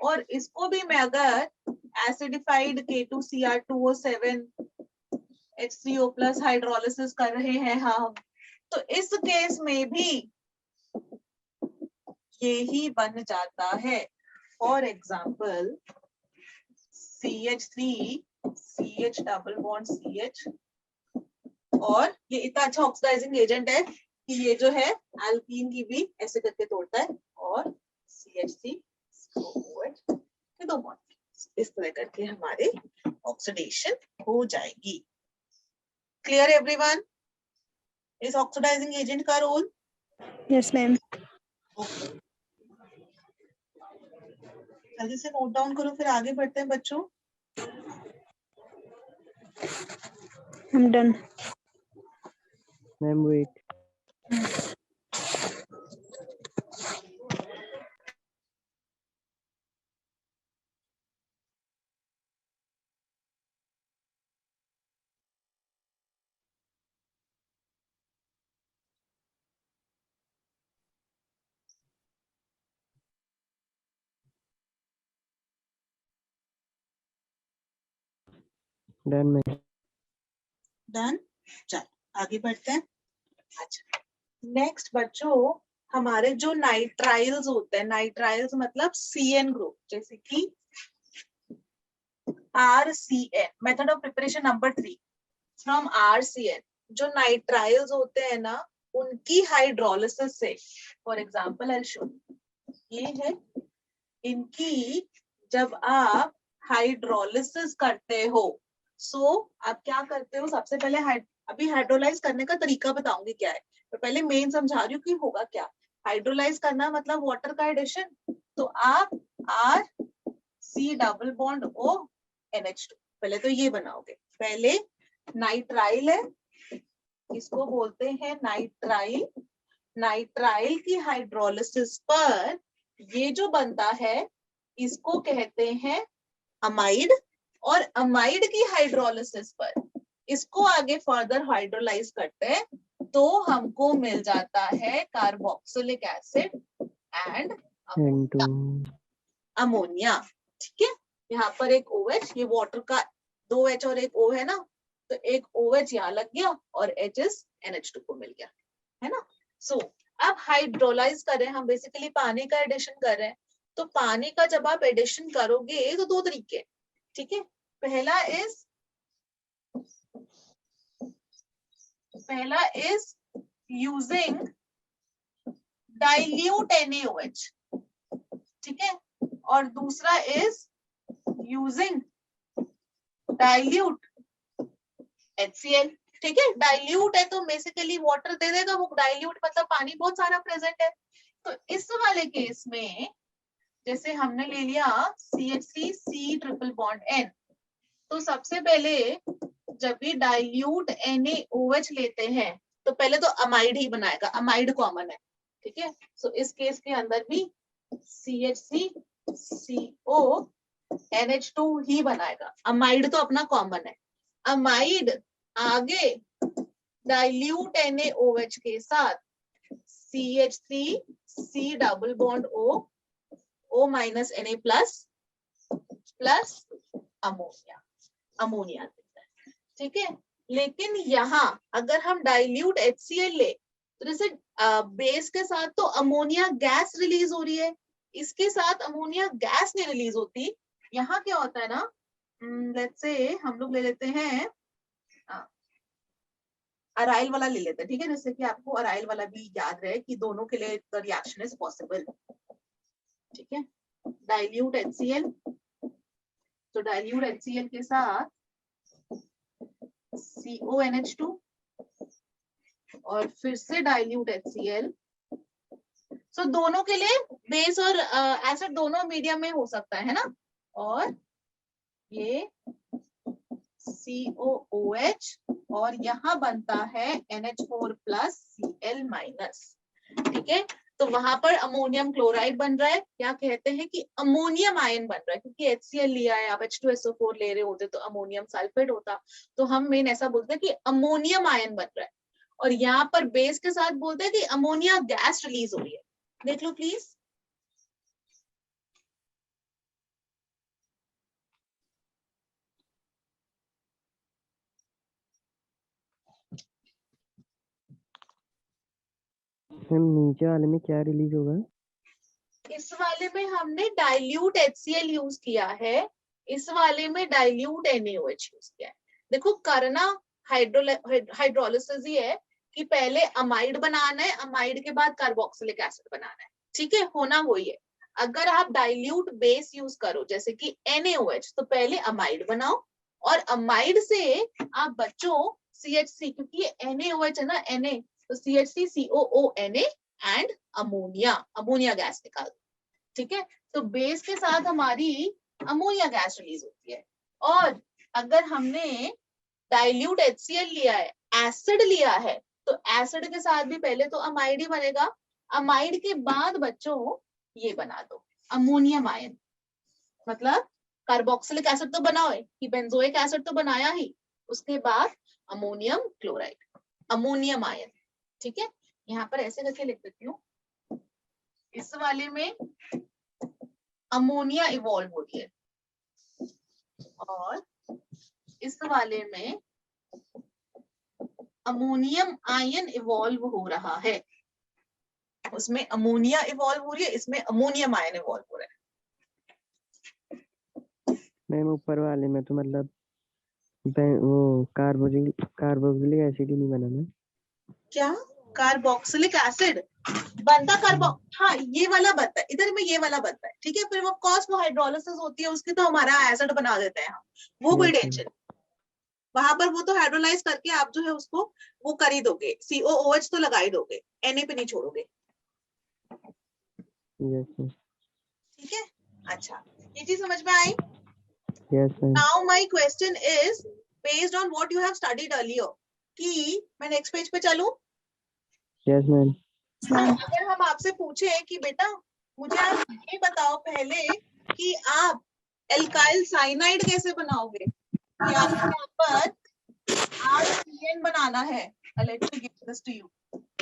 और इसको भी मैं अगर एसिडिफाइड K2Cr2O7 H3O+ हाइड्रोलिसिस कर रहे हैं हम, तो इस केस में भी ये ही बन जाता है। For example CH3 CH double bond CH और ये इतना अच्छा ऑक्सीडाइजिंग एजेंट है कि ये जो है एल्कीन की भी ऐसे करके तोड़ता है और CH3 OH ये दो बॉन्ड इस तरह करके हमारे ऑक्सीडेशन हो जाएगी। क्लियर एवरीवन इस ऑक्सीडाइजिंग एजेंट का रोल? Yes ma'am. जल्दी से नोट डाउन करो फिर आगे बढ़ते हैं बच्चों। I'm done. Ma'am wait. Done ma'am. Done. चल आगे बढ़ते हैं। अच्छा नेक्स्ट बच्चों हमारे जो नाइट्राइल्स होते हैं, नाइट्राइल्स मतलब CN ग्रुप, जैसे कि RCN, method of preparation number 3 from RCN। जो नाइट्राइल्स होते हैं ना उनकी हाइड्रोलिसिस से, फॉर एग्जांपल आई शो ये है इनकी, जब आप हाइड्रोलिसिस करते हो आप क्या करते हो, सबसे पहले अभी हाइड्रोलाइज करने का तरीका बताऊंगी क्या है, तो पहले मेन समझा रही हूँ कि होगा क्या। हाइड्रोलाइज करना मतलब वाटर का एडिशन, तो आप RC double bond O NH2 पहले तो ये बनाओगे। पहले नाइट्राइल है, इसको बोलते हैं नाइट्राइल। नाइट्राइल की हाइड्रोलिसिस पर ये जो बनता है इसको कहते हैं अमाइड, और अमाइड की हाइड्रोलिसिस पर इसको आगे फर्दर हाइड्रोलाइज करते हैं तो हमको मिल जाता है कार्बोक्सिलिक एसिड एंड अमोनिया। ठीक है, यहाँ पर एक OH, ये वाटर का 2 H और एक O है ना, तो एक OH यहाँ लग गया और H NH2 को मिल गया, है ना। अब हाइड्रोलाइज कर रहे हैं हम, बेसिकली पानी का एडिशन कर रहे हैं। तो पानी का जब आप एडिशन करोगे तो 2 तरीके, ठीक है। पहला इज यूजिंग डाइल्यूट NaOH, ठीक है, और दूसरा इज यूजिंग डाइल्यूट HCl, ठीक है। डाइल्यूट है तो बेसिकली वाटर दे देगा, वो डाइल्यूट मतलब पानी बहुत सारा प्रेजेंट है। तो इस वाले केस में जैसे हमने ले लिया CH3 C triple bond N, तो सबसे पहले जब भी डाइल्यूट NaOH लेते हैं तो पहले तो अमाइड ही बनाएगा, अमाइड कॉमन है, ठीक है। इस केस के अंदर भी CH3CO NH2 ही बनाएगा, अमाइड तो अपना कॉमन है। अमाइड आगे डाइल्यूट NaOH के साथ CH3C double bond O minus Na plus ammonia देता है, ठीक है। लेकिन यहाँ अगर हम डाइल्यूट HCl ले तो जैसे बेस के साथ तो अमोनिया गैस रिलीज हो रही है, इसके साथ अमोनिया गैस नहीं रिलीज होती। यहाँ क्या होता है ना, लेट्स से हम लोग ले लेते हैं अराइल वाला ले लेते हैं, ठीक है, जैसे कि आपको अराइल वाला भी याद रहे कि दोनों के लिए द रिएक्शन इज पॉसिबल, ठीक है। डाइल्यूट HCl, तो डाइल्यूट HCl के साथ CONH2 और फिर से डाइल्यूट HCl। दोनों के लिए बेस और एसिड दोनों मीडियम में हो सकता है ना, और ये COOH और यहाँ बनता है NH4 प्लस Cl माइनस, ठीक है। तो वहां पर अमोनियम क्लोराइड बन रहा है, क्या कहते हैं कि अमोनियम आयन बन रहा है, क्योंकि HCl लिया है, आप H2SO4 ले रहे होते तो अमोनियम सल्फेट होता, तो हम मेन ऐसा बोलते हैं कि अमोनियम आयन बन रहा है। और यहाँ पर बेस के साथ बोलते हैं कि अमोनिया गैस रिलीज हो रही है। देख लो प्लीज। नीचे वाले में क्या रिलीज होगा? इस वाले में हमने डाइल्यूट HCl यूज किया है, इस वाले में डाइल्यूट NaOH यूज किया है। देखो करना हाइड्रोलिसिस ही है कि पहले अमाइड बनाना है, अमाइड के बाद कार्बोक्सिलिक एसिड बनाना है, ठीक है, होना वही है। अगर आप डाइल्यूट बेस यूज करो जैसे कि NaOH, तो पहले अमाइड बनाओ और अमाइड से आप बच्चों CH3, क्योंकि ये NaOH है ना, Na, तो CH3 COONA and ammonia gas निकाल दो, ठीक है। तो बेस के साथ हमारी अमोनिया गैस रिलीज होती है। और अगर हमने डाइल्यूट HCl लिया है, एसिड लिया है, तो एसिड के साथ भी पहले तो अमाइड ही बनेगा, अमाइड के बाद बच्चों ये बना दो अमोनियम आयन, मतलब कार्बोक्सिलिक एसिड तो बनाओ कि बेंजोइक एसिड तो बनाया ही, उसके बाद अमोनियम क्लोराइड, अमोनियम आयन, ठीक है। यहाँ पर ऐसे करके लिख देती हूँ, इस वाले में अमोनिया इवॉल्व हो रही है और इस वाले में अमोनियम आयन इवॉल्व हो रहा है, उसमें अमोनिया इवॉल्व हो रही है, इसमें अमोनियम आयन इवॉल्व हो रहा है। मैम ऊपर वाले में तो मतलब वो कार्बोक्सिलिक एसिड ही नहीं बना ना? क्या कार्बोक्सिलिक एसिड बनता हाँ ये वाला बनता है, इधर में ये वाला बनता है, ठीक है। फिर ऑफ कोर्स वो हाइड्रोलिसिस होती है उसकी, तो हमारा एसिड बना देते हैं हम, वो कोई टेंशन, वहां पर वो तो हाइड्रोलाइज करके आप जो है उसको वो कर ही दोगे, COOH तो लगा ही दोगे, Na पे नहीं छोड़ोगे, ठीक है। अच्छा, ये चीज समझ में आई? Now my question is based on what you have studied earlier, कि मैं नेक्स्ट पेज पे चलूं? Yes ma'am. अगर हम आपसे पूछे कि बेटा मुझे आप ये बताओ पहले कि आप एल्काइल साइनाइड कैसे बनाओगे, कि आपको यहाँ पर RCN बनाना है, let me give this to you,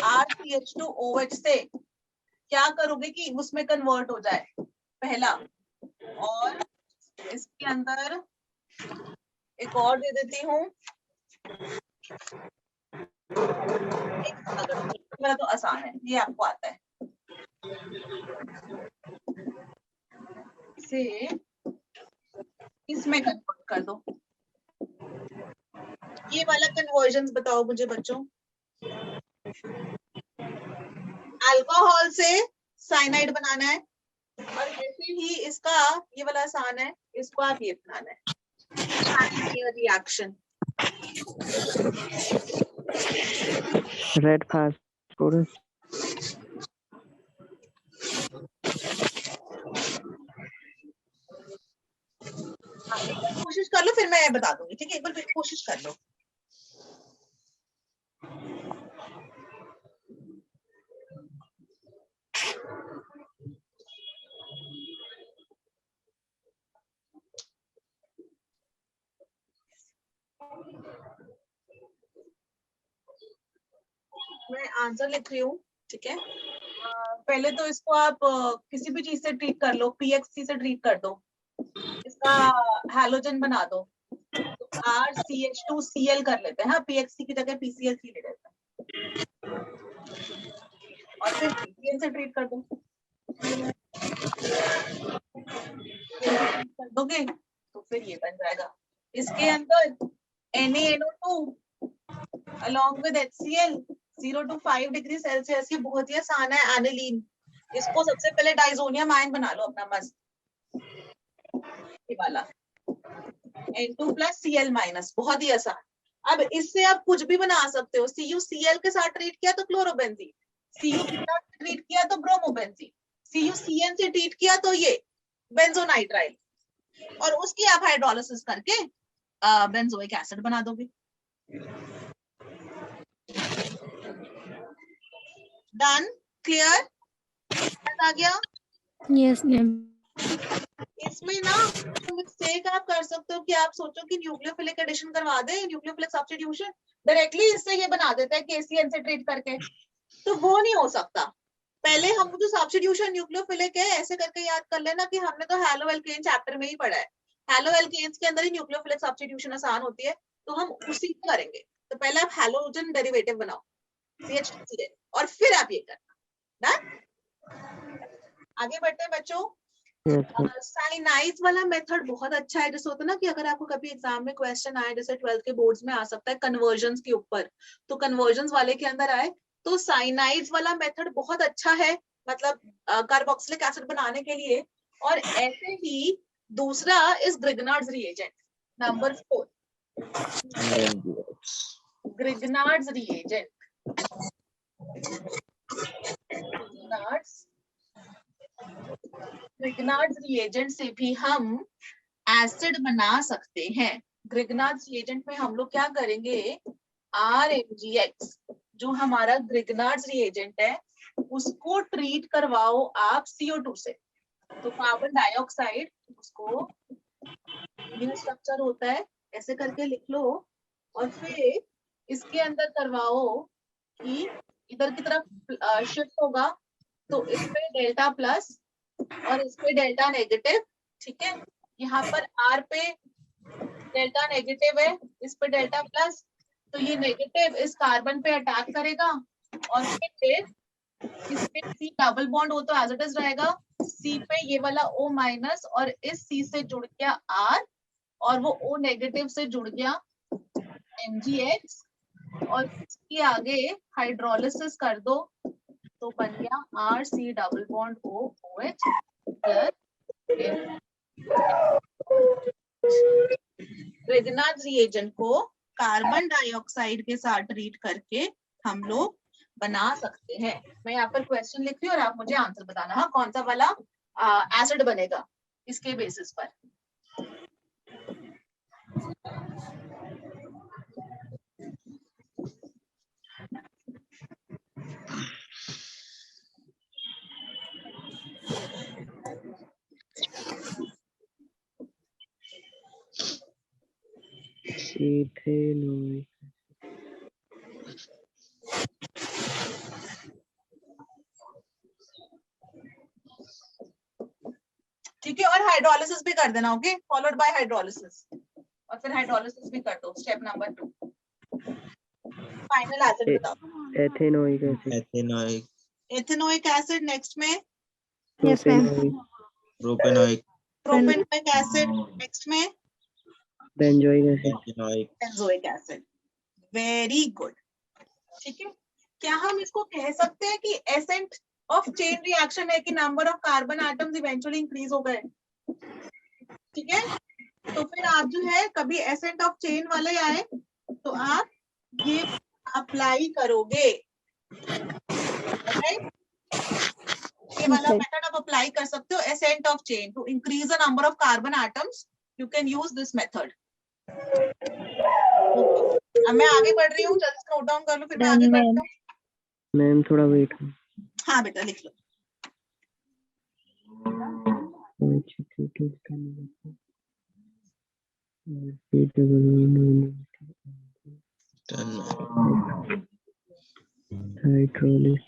RCH2OH से क्या करोगे कि उसमें कन्वर्ट हो जाए, पहला। और इसके अंदर एक और दे देती हूँ, मेरा तो आसान है, ये आपको आता है, इसे इसमें कन्वर्ट कर दो। ये वाला कन्वर्जन बताओ मुझे बच्चों, अल्कोहल से साइनाइड बनाना है, और जैसे ही इसका ये वाला आसान है, इसको आप ये बनाना है, रिएक्शन रेड फास्फोरस। कोशिश कर लो, फिर मैं बता दूंगी, ठीक है। एक बार फिर कोशिश कर लो। मैं आंसर लिख रही हूँ, ठीक है। पहले तो इसको आप किसी भी चीज से ट्रीट कर लो, PXC से ट्रीट कर दो, इसका हैलोजन बना दो, तो RCH2Cl कर लेते हैं, हाँ, PXC की जगह PCl3 ले लेते हैं, और फिर PCl से ट्रीट कर दो, कर दोगे तो फिर ये बन जाएगा। इसके अंदर NaNO2 along with HCl 0 to 5 degree Celsius, ये बहुत ही आसान है, एनिलीन। इसको सबसे पहले डाइजोनियम आयन बना लो अपना मस्त, ये वाला N2+Cl-, बहुत ही आसान। अब इससे आप कुछ भी बना सकते हो, CuCl के साथ ट्रीट किया तो क्लोरोबेंजीन, Cu के साथ ट्रीट किया तो ब्रोमोबेंजीन, CuCN से ट्रीट किया तो ये बेंजोनाइट्राइल, और उसकी आप हाइड्रोलिसिस करके बेंजोइक एसिड बना दोगे। डन, क्लियर, आ गया? Yes, ma'am. इसमें ना मिस्टेक आप कर सकते हो कि आप सोचो कि न्यूक्लियोफिलिक एडिशन करवा दे, न्यूक्लियोफिलिक सब्स्टिट्यूशन डायरेक्टली इससे ये बना देता है KCN से ट्रीट करके, तो वो नहीं हो सकता। पहले हम जो सब्स्टिट्यूशन न्यूक्लियोफिलिक है ऐसे करके याद कर लेना कि हमने तो हेलो एल्केन चैप्टर में ही पढ़ा है, हेलो एल्केन्स के अंदर ही न्यूक्लियोफिलिक सब्स्टिट्यूशन आसान होती है, तो हम उसी को करेंगे। तो पहले आप हैलोजन डेरिवेटिव बनाओ CH2Cl, और फिर आप ये करना। डन? आगे बढ़ते हैं बच्चों। Yes, sir. साइनाइड्स वाला मेथड बहुत अच्छा है। जैसे होता है ना कि अगर आपको कभी एग्जाम में क्वेश्चन आए, जैसे 12th के बोर्ड्स में आ सकता है कन्वर्जन्स के ऊपर, तो कन्वर्जन्स वाले के अंदर आए तो साइनाइड्स वाला मेथड बहुत अच्छा है, मतलब कार्बोक्सिलिक एसिड बनाने के लिए। और ऐसे ही दूसरा is Grignard's reagent number 4, RMGX. Grignard's reagent. Grignard's reagent से भी हम एसिड बना सकते हैं। ग्रिग्नार्ड्स रिएजेंट में हम लोग क्या करेंगे, RMGX जो हमारा ग्रिग्नार्ड्स रिएजेंट है उसको ट्रीट करवाओ आप CO2 से। तो कार्बन डाइऑक्साइड, उसको यह स्ट्रक्चर होता है, ऐसे करके लिख लो, और फिर इसके अंदर करवाओ कि इधर की तरफ शिफ्ट होगा, तो इस पे डेल्टा प्लस और इस पे डेल्टा नेगेटिव। ठीक है, यहाँ पर R पे डेल्टा नेगेटिव है, इस पे डेल्टा प्लस, तो ये नेगेटिव इस कार्बन पे अटैक करेगा और फिर इस पे C डबल बॉन्ड हो तो एज इट इज रहेगा, C पे ये वाला O माइनस और इस C से जुड़ गया R और वो O नेगेटिव से जुड़ गया MgX, और इसके आगे हाइड्रोलिसिस कर दो तो बन गया RC double bond OH plus Grignard's reagent को कार्बन डाइऑक्साइड के साथ ट्रीट करके हम लोग बना सकते हैं। मैं यहाँ पर क्वेश्चन लिख रही हूँ और आप मुझे आंसर बताना, हाँ कौन सा वाला एसिड बनेगा इसके बेसिस पर। Ethanol. ठीक है, और हाइड्रोलिसिस भी कर देना, ओके, फॉलोड बाय हाइड्रोलिसिस, और फिर हाइड्रोलिसिस भी कर दो, स्टेप नंबर 2। फाइनल एसिड बताओ। Ethanoic acid. Ethanoic. Ethanoic acid, next में Yes, ma'am. Propanoic. Propanoic. Propanoic acid, next में Benzoic acid. Benzenoic. Benzoic acid. Very good. ठीक है, क्या हम इसको कह सकते हैं कि एसेंट ऑफ चेन रिएक्शन है कि number of carbon atoms eventually increase हो गए? ठीक है, तो फिर आप जो है कभी एसेंट ऑफ चेन वाले आए तो आप ये अप्लाई करोगे, राइट? ये वाला Okay. मेथड आप अप्लाई कर सकते हो, ascent of chain to increase the number of carbon atoms, you can use this method. अब मैं आगे बढ़ रही हूँ, जल्दी नोट डाउन कर लो, फिर मैं आगे Done, बढ़ती ma'am. हूँ। मैम थोड़ा वेट करो। हाँ बेटा लिख लो। Hydrolysis.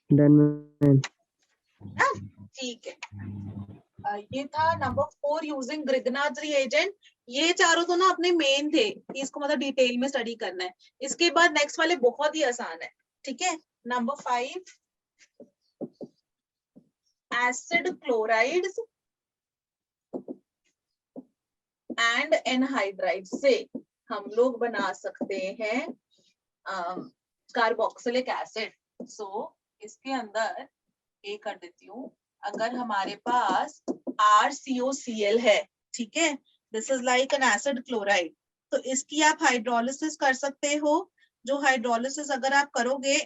Done, ma'am. ठीक है, ये था नंबर 4 यूजिंग ग्रिग्नार्ड्स रिएजेंट। ये चारों तो ना अपने मेन थे कि इसको मतलब डिटेल में स्टडी करना है। इसके बाद नेक्स्ट वाले बहुत ही आसान है। ठीक है, number 5 acid chlorides and anhydride से हम लोग बना सकते हैं कार्बोक्सिलिक एसिड। सो इसके अंदर ये कर देती हूँ, अगर हमारे पास RCOCl है, ठीक है, this is like an acid chloride, तो इसकी आप हाइड्रोलिसिस कर सकते हो। जो हाइड्रोलिसिस अगर आप करोगे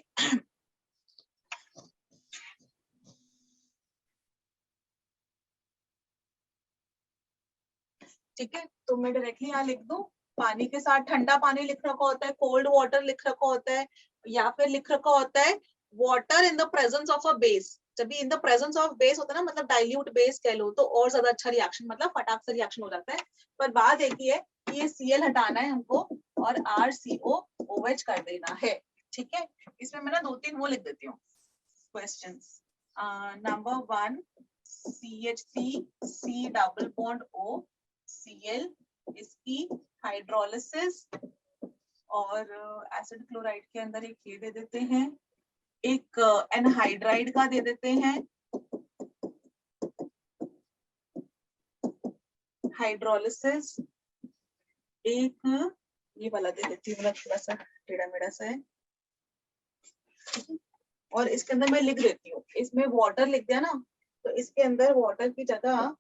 ठीक है, तो मैं डायरेक्टली यहाँ लिख दूं, पानी के साथ ठंडा पानी लिख रखा होता है, कोल्ड वाटर लिख रखा होता है, या फिर लिख रखा होता है water in the presence of a base. जब भी in the presence of base होता है ना, मतलब डाइल्यूट बेस कह लो, तो और ज्यादा अच्छा रिएक्शन, मतलब फटाक से रिएक्शन हो जाता है। पर बात एक ही है कि ये Cl हटाना है हमको और RCOOH कर देना है। ठीक है, इसमें मैं ना 2-3 वो लिख देती हूँ questions. Number 1 CH3 C double bond O Cl, इसकी हाइड्रोलिसिस और एसिड क्लोराइड के अंदर एक ये दे देते हैं, एक एनहाइड्राइड का दे देते हैं, हाइड्रोलिसिस, एक ये वाला दे देती हूँ, मतलब थोड़ा सा टेढ़ा मेढ़ा सा है, और इसके अंदर मैं लिख देती हूँ, इसमें वाटर लिख दिया ना, तो इसके अंदर वाटर की जगह,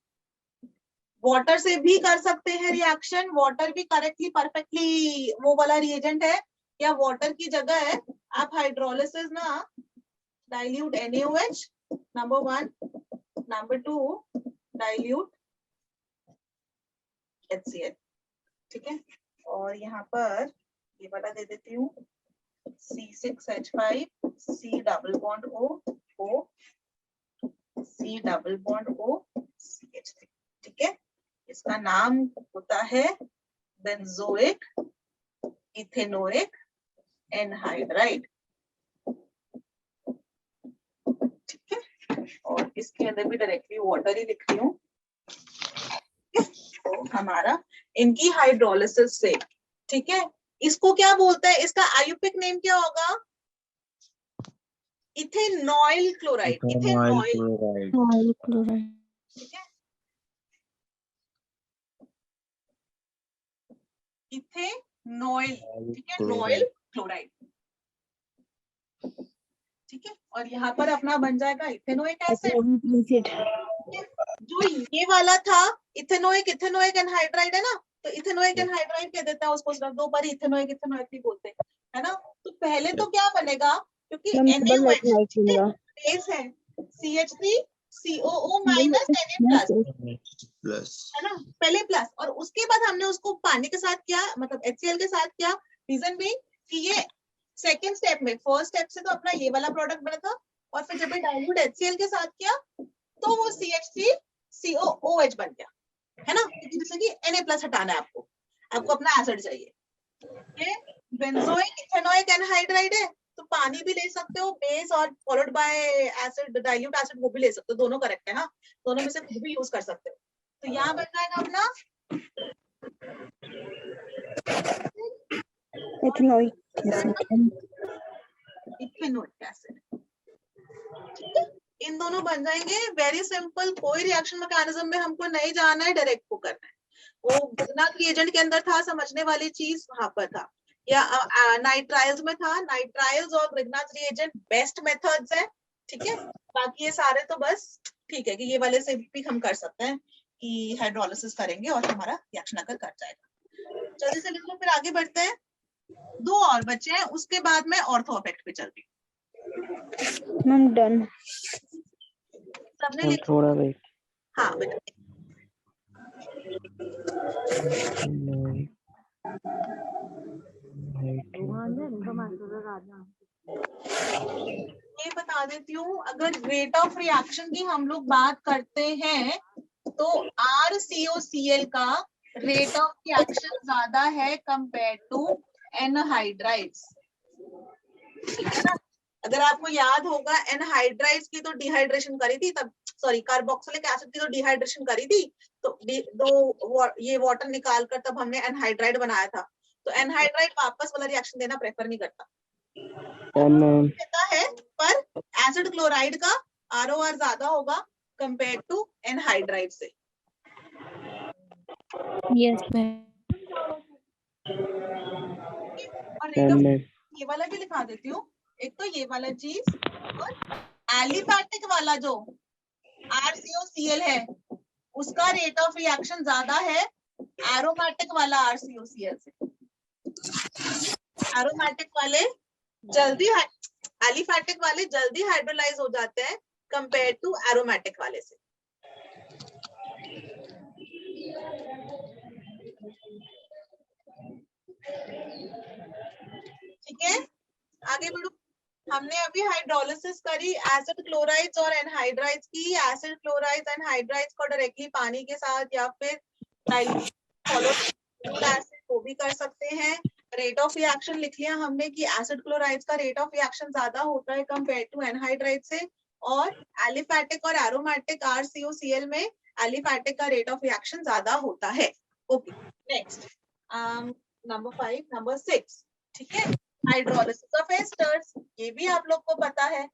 वाटर से भी कर सकते हैं रिएक्शन, वाटर भी करेक्टली परफेक्टली वो वाला रिएजेंट है, या वाटर की जगह है आप हाइड्रोलिसिस ना, dilute NaOH, number 1, number 2 dilute HCl, ठीक है। और यहाँ पर ये वाला दे देती हूँ, C6H5 C double bond O C double bond O CH3, ठीक है। इसका नाम होता है बेंजोइक इथेनोइक एनहाइड्राइड, ठीक है। और इसके अंदर भी डायरेक्टली वाटर ही लिखती हूँ, तो हमारा इनकी हाइड्रोलिसिस से, ठीक है। इसको क्या बोलते हैं, इसका आयुपिक नेम क्या होगा, इथेनॉइल क्लोराइड, इथेनॉइल, क्लोराइड। ठीक है, इथेनॉइल, ठीक है, नॉइल क्लोराइड, ठीक है। और यहाँ पर अपना बन जाएगा इथेनोइक एसिड, जो ये वाला था इथेनोइक एनहाइड्राइड है ना, तो इथेनोइक एनहाइड्राइड कह देता है उसको, सिर्फ दो बार इथेनोइक नहीं बोलते, है ना। तो पहले तो क्या बनेगा, क्योंकि NaOH बेस है, CH3 COO minus Na plus, है ना, पहले प्लस, और उसके बाद हमने उसको पानी के साथ किया, मतलब HCl के साथ किया, रीजन भी कि ये सेकेंड स्टेप में, फर्स्ट स्टेप से तो अपना ये वाला प्रोडक्ट बना था, और फिर जब डाइल्यूट HCl के साथ किया तो वो CH3 COOH बन गया, है ना, जैसे कि Na+ हटाना है आपको अपना एसिड चाहिए। ये बेंजोइक इथेनोइक एनहाइड्राइड है, तो पानी भी ले सकते हो, बेस और followed by acid, dilute acid, वो भी ले सकते हो, दोनों करेक्ट है ना, दोनों में से कुछ भी यूज कर सकते हो। तो यहाँ बन जाएगा अपना इथेनोइक एसिड, ठीक है। इन दोनों बन जाएंगे, वेरी सिंपल, कोई रिएक्शन मैकेनिज्म में हमको नहीं जाना है, डायरेक्ट को करना है। वो ग्रिग्नाच रिएजेंट के अंदर था, समझने वाली चीज वहां पर था, या नाइट्राइल्स में था, नाइट्राइल्स और ग्रिग्नाच रिएजेंट बेस्ट मेथड्स है, ठीक है। बाकी ये सारे तो बस ठीक है कि ये वाले से भी हम कर सकते हैं कि हाइड्रोलिसिस करेंगे और हमारा रिएक्शन अगर कर जाएगा। जल्दी से लिख लो, फिर आगे बढ़ते हैं। दो और बचे हैं, उसके बाद मैं ऑर्थो इफेक्ट पे चल रही हूँ। मैम डन, सबने हम लिख, थोड़ा वेट, हाँ बेटा, ये बता देती हूँ, अगर रेट ऑफ रिएक्शन की हम लोग बात करते हैं तो RCOCl का रेट ऑफ रिएक्शन ज्यादा है कंपेयर टू एनहाइड्राइड्स, ठीक है ना। अगर आपको याद होगा, एनहाइड्राइड्स की तो डिहाइड्रेशन करी थी तब, सॉरी कार्बोक्सिलिक एसिड की तो डिहाइड्रेशन करी थी, तो ये वाटर निकाल कर तब हमने एनहाइड्राइड बनाया था। तो एनहाइड्राइड वापस वाला रिएक्शन देना प्रेफर नहीं करता, देता है, पर एसिड क्लोराइड का ROR ज्यादा होगा कंपेयर टू एनहाइड्राइड से। यस मैम, और रेट ऑफ ये वाला भी लिखा देती हूँ, एक तो ये वाला चीज, और एलिफैटिक वाला जो RCOCl है उसका रेट ऑफ रिएक्शन ज्यादा है एरोमेटिक वाला RCOCl से। एरोमेटिक वाले जल्दी, एलिफैटिक वाले जल्दी हाइड्रोलाइज हो जाते हैं कंपेयर टू एरोमेटिक वाले से। ठीक है, आगे बढ़ो। हमने अभी हाइड्रोलिसिस करी एसिड क्लोराइड्स और एनहाइड्राइड्स की। एसिड क्लोराइड्स एनहाइड्राइड्स को डायरेक्टली पानी के साथ या फिर एसिड को भी कर सकते हैं। रेट ऑफ रिएक्शन लिख लिया हमने कि एसिड क्लोराइड्स का रेट ऑफ रिएक्शन ज्यादा होता है कंपेयर टू एनहाइड्राइड से, और एलिफैटिक और एरोमेटिक RCOCl में एलिफैटिक का रेट ऑफ रिएक्शन ज्यादा होता है। ओके, नेक्स्ट नंबर 5, नंबर 6 ठीक है, हाइड्रोलिसिस ऑफ एस्टर्स, ये भी आप लोग को पता है।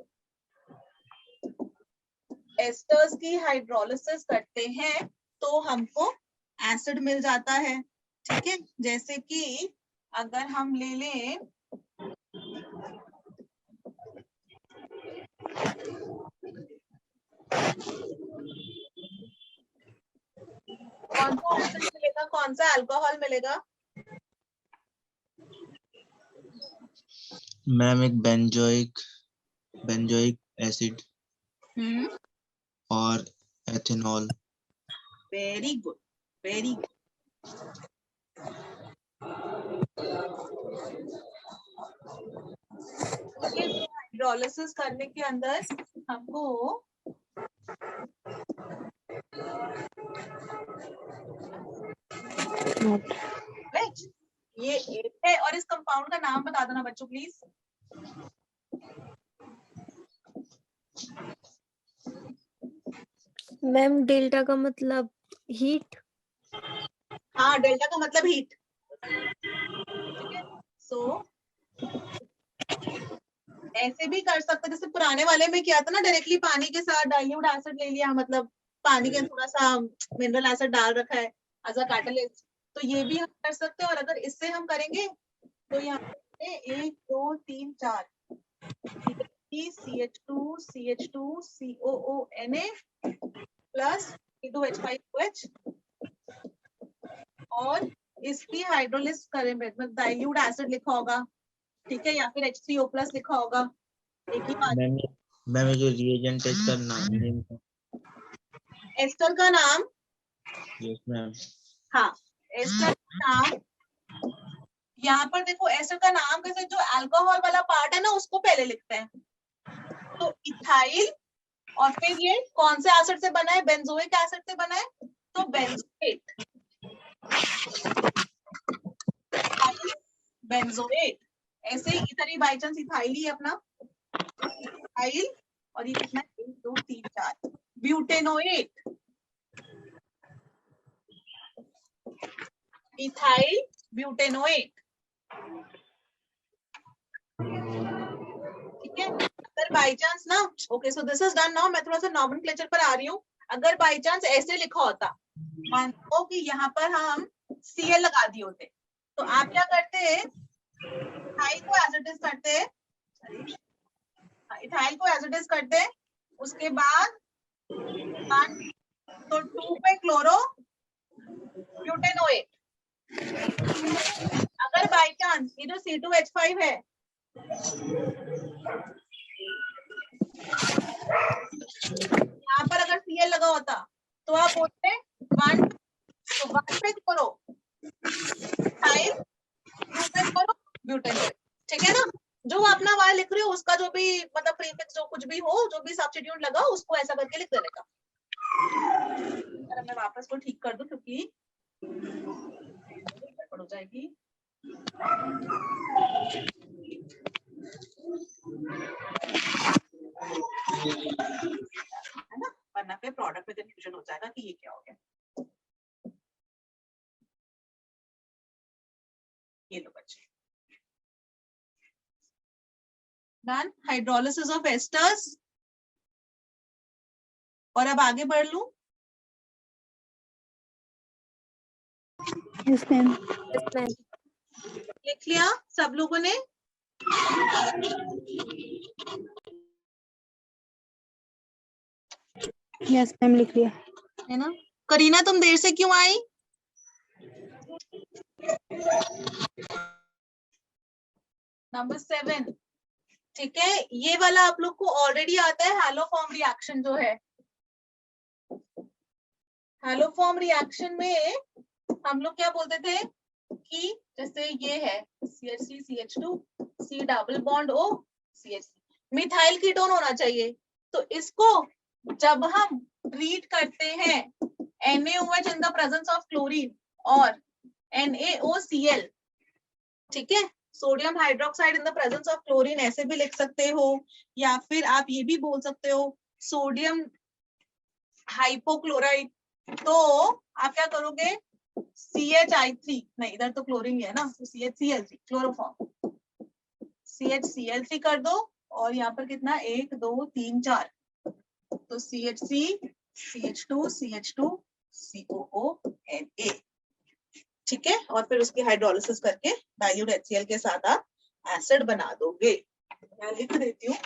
एस्टर्स की हाइड्रोलिसिस करते हैं तो हमको एसिड मिल जाता है। ठीक है, जैसे कि अगर हम ले लें कौन सा एसिड मिलेगा, कौन सा अल्कोहल मिलेगा? मैम एक बेंजोइक एसिड और ethanol. Very good, very good. Hydrolysis करने के अंदर हमको Right? ये एक है, और इस कंपाउंड का नाम बता दो ना बच्चों प्लीज। मैम डेल्टा का मतलब हीट। हाँ, डेल्टा का मतलब हीट। ठीक है, सो ऐसे भी कर सकते, जैसे पुराने वाले में किया था ना, डायरेक्टली पानी के साथ डाइल्यूट एसिड ले लिया, मतलब पानी के थोड़ा सा मिनरल एसिड डाल रखा है एज अ कैटलिस्ट, तो ये भी हम कर सकते हैं। और अगर इससे हम करेंगे तो यहाँ पे 1 2 3 4 CH2 CH2 COONA plus C2H5OH, और इसकी हाइड्रोलिस करें, मतलब डाइल्यूट एसिड लिखा होगा, ठीक है, या फिर H3O प्लस लिखा होगा, एक ही बात। मैम ये जो रिएजेंट है इसका नेम एस्टर का नाम, यस मैम। हाँ, एस्टर का नाम, यहाँ पर देखो एस्टर का नाम कैसे, जो अल्कोहल वाला पार्ट है ना उसको पहले लिखते हैं, तो इथाइल, और फिर ये कौन से एसिड से बना है, बेंजोइक एसिड से बना है, तो बेंजोएट, बेंजोएट। ऐसे ही इधर ही बाई चांस इथाइल ही अपना इथाइल, और ये कितना है 1 2 3 4 ब्यूटेनोएट, इथाइल ब्यूटेनोएट। ठीक है, अगर बाई चांस ना, okay so this is done now, मैं थोड़ा सा नॉमेनक्लेचर पर आ रही हूँ। अगर बाई चांस ऐसे लिखा होता, मान लो कि यहाँ पर हम Cl लगा दिए होते, तो आप क्या करते हैं, इथाइल को एज इट इज करते हैं, इथाइल को एज इट इज करते हैं, उसके बाद 1 तो 2 पे क्लोरो ब्यूटेनोएट। अगर बाई चांस ये जो C2H5 है, यहाँ पर अगर Cl लगा होता तो आप बोलते 1 तो 1 पे करो इथाइल, 2 पे करो ब्यूटेनोएट। ठीक है ना, जो अपना वाला लिख रही हो उसका जो भी मतलब प्रीफिक्स जो कुछ भी हो, जो भी सब्स्टिट्यूट लगा उसको ऐसा करके लिख देने का। मैं वापस को ठीक कर दूं क्योंकि गड़बड़ हो जाएगी। है ना, वरना फिर प्रोडक्ट में कंफ्यूजन हो जाएगा कि ये क्या हो गया। ये लो बच्चे, डन हाइड्रोलिसिस ऑफ एस्टर्स। और अब आगे बढ़ लूं, यस मैम। लिख लिया सब लोगों ने? यस मैम लिख लिया है ना। करीना तुम देर से क्यों आई? नंबर 7, ठीक है, ये वाला आप लोग को ऑलरेडी आता है, हैलोफॉर्म रिएक्शन जो है। हैलोफॉर्म रिएक्शन में हम लोग क्या बोलते थे कि जैसे ये है CH3 CH2 C double bond O CH3, methyl ketone होना चाहिए, तो इसको जब हम ट्रीट करते हैं NaOH in the presence of chlorine और NaOCl, ठीक है, sodium hydroxide in the presence of chlorine, ऐसे भी लिख सकते हो, या फिर आप ये भी बोल सकते हो सोडियम हाइपोक्लोराइड। तो आप क्या करोगे, CHI3, नहीं इधर तो क्लोरीन है ना, तो CHCl3 क्लोरोफॉर्म, CHCl3 कर दो, और यहाँ पर कितना 1 2 3 4, तो CHC CH2 CH2 COONA, ठीक है। और फिर उसकी हाइड्रोलिसिस करके डाइल्यूट HCl के साथ आप एसिड बना दोगे। मैं लिख देती हूँ,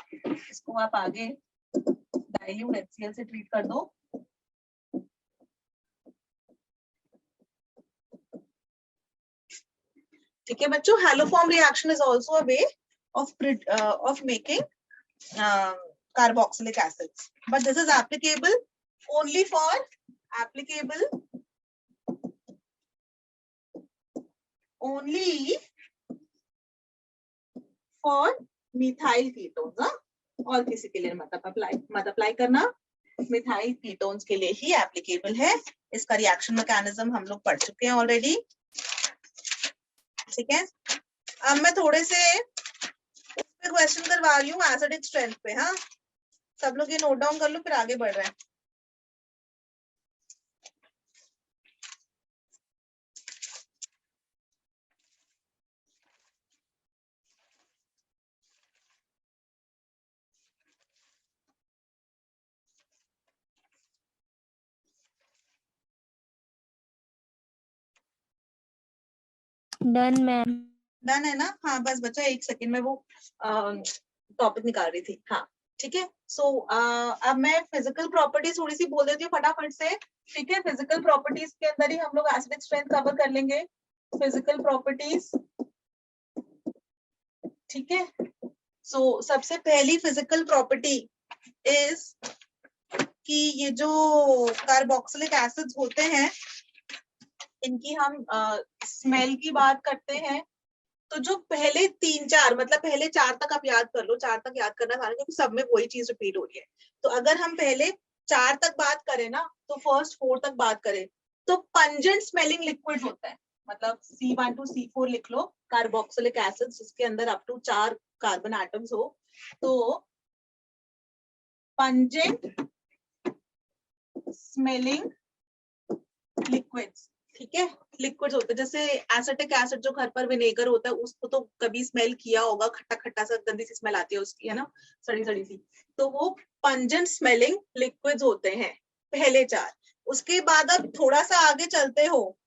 इसको आप आगे डाइल्यूट HCl से ट्रीट कर दो। ठीक है बच्चों, haloform reaction is also a way of making carboxylic acids, but this is applicable only for methyl ketones, हाँ? और किसी के लिए मत अप्लाई करना, मिथाइल कीटोन्स के लिए ही एप्लीकेबल है। इसका रिएक्शन मैकेनिज्म हम लोग पढ़ चुके हैं ऑलरेडी, ठीक है। अब मैं थोड़े से क्वेश्चन करवा रही हूँ एसिडिक स्ट्रेंथ पे, हाँ सब लोग ये नोट डाउन कर लो, फिर आगे बढ़ रहे हैं। Done ma'am. डन है ना? हाँ बस बच्चा 1 सेकेंड में वो टॉपिक निकाल रही थी, हाँ ठीक है। सो अब मैं फिजिकल प्रॉपर्टीज थोड़ी सी बोल देती हूँ फटाफट से, ठीक है। फिजिकल प्रॉपर्टीज के अंदर ही हम लोग एसिडिक स्ट्रेंथ कवर कर लेंगे, फिजिकल प्रॉपर्टीज, ठीक है। सो सबसे पहली फिजिकल प्रॉपर्टी इज कि ये जो कार्बोक्सिलिक एसिड्स होते हैं, इनकी हम स्मेल की बात करते हैं, तो जो पहले 3 4 मतलब पहले 4 तक आप याद कर लो, 4 तक याद करना सारा, क्योंकि सब में वही चीज रिपीट हो रही है। तो अगर हम पहले 4 तक बात करें ना, तो फर्स्ट 4 तक बात करें, तो पंजेंट स्मेलिंग लिक्विड्स होता है, मतलब C1 to C4 लिख लो, कार्बोक्सिलिक एसिड जिसके अंदर अप टू 4 कार्बन एटम्स हो, तो पंजेंट स्मेलिंग लिक्विड्स, ठीक है। लिक्विड्स होते हैं, जैसे एसिटिक एसिड जो घर पर विनेगर होता है, उसको तो कभी स्मेल किया होगा, खट्टा खट्टा सा गंदी सी स्मेल आती है उसकी, है ना, सड़ी सड़ी सी, तो वो पंजेंट स्मेलिंग लिक्विड्स होते हैं पहले 4। उसके बाद अब थोड़ा सा आगे चलते हो,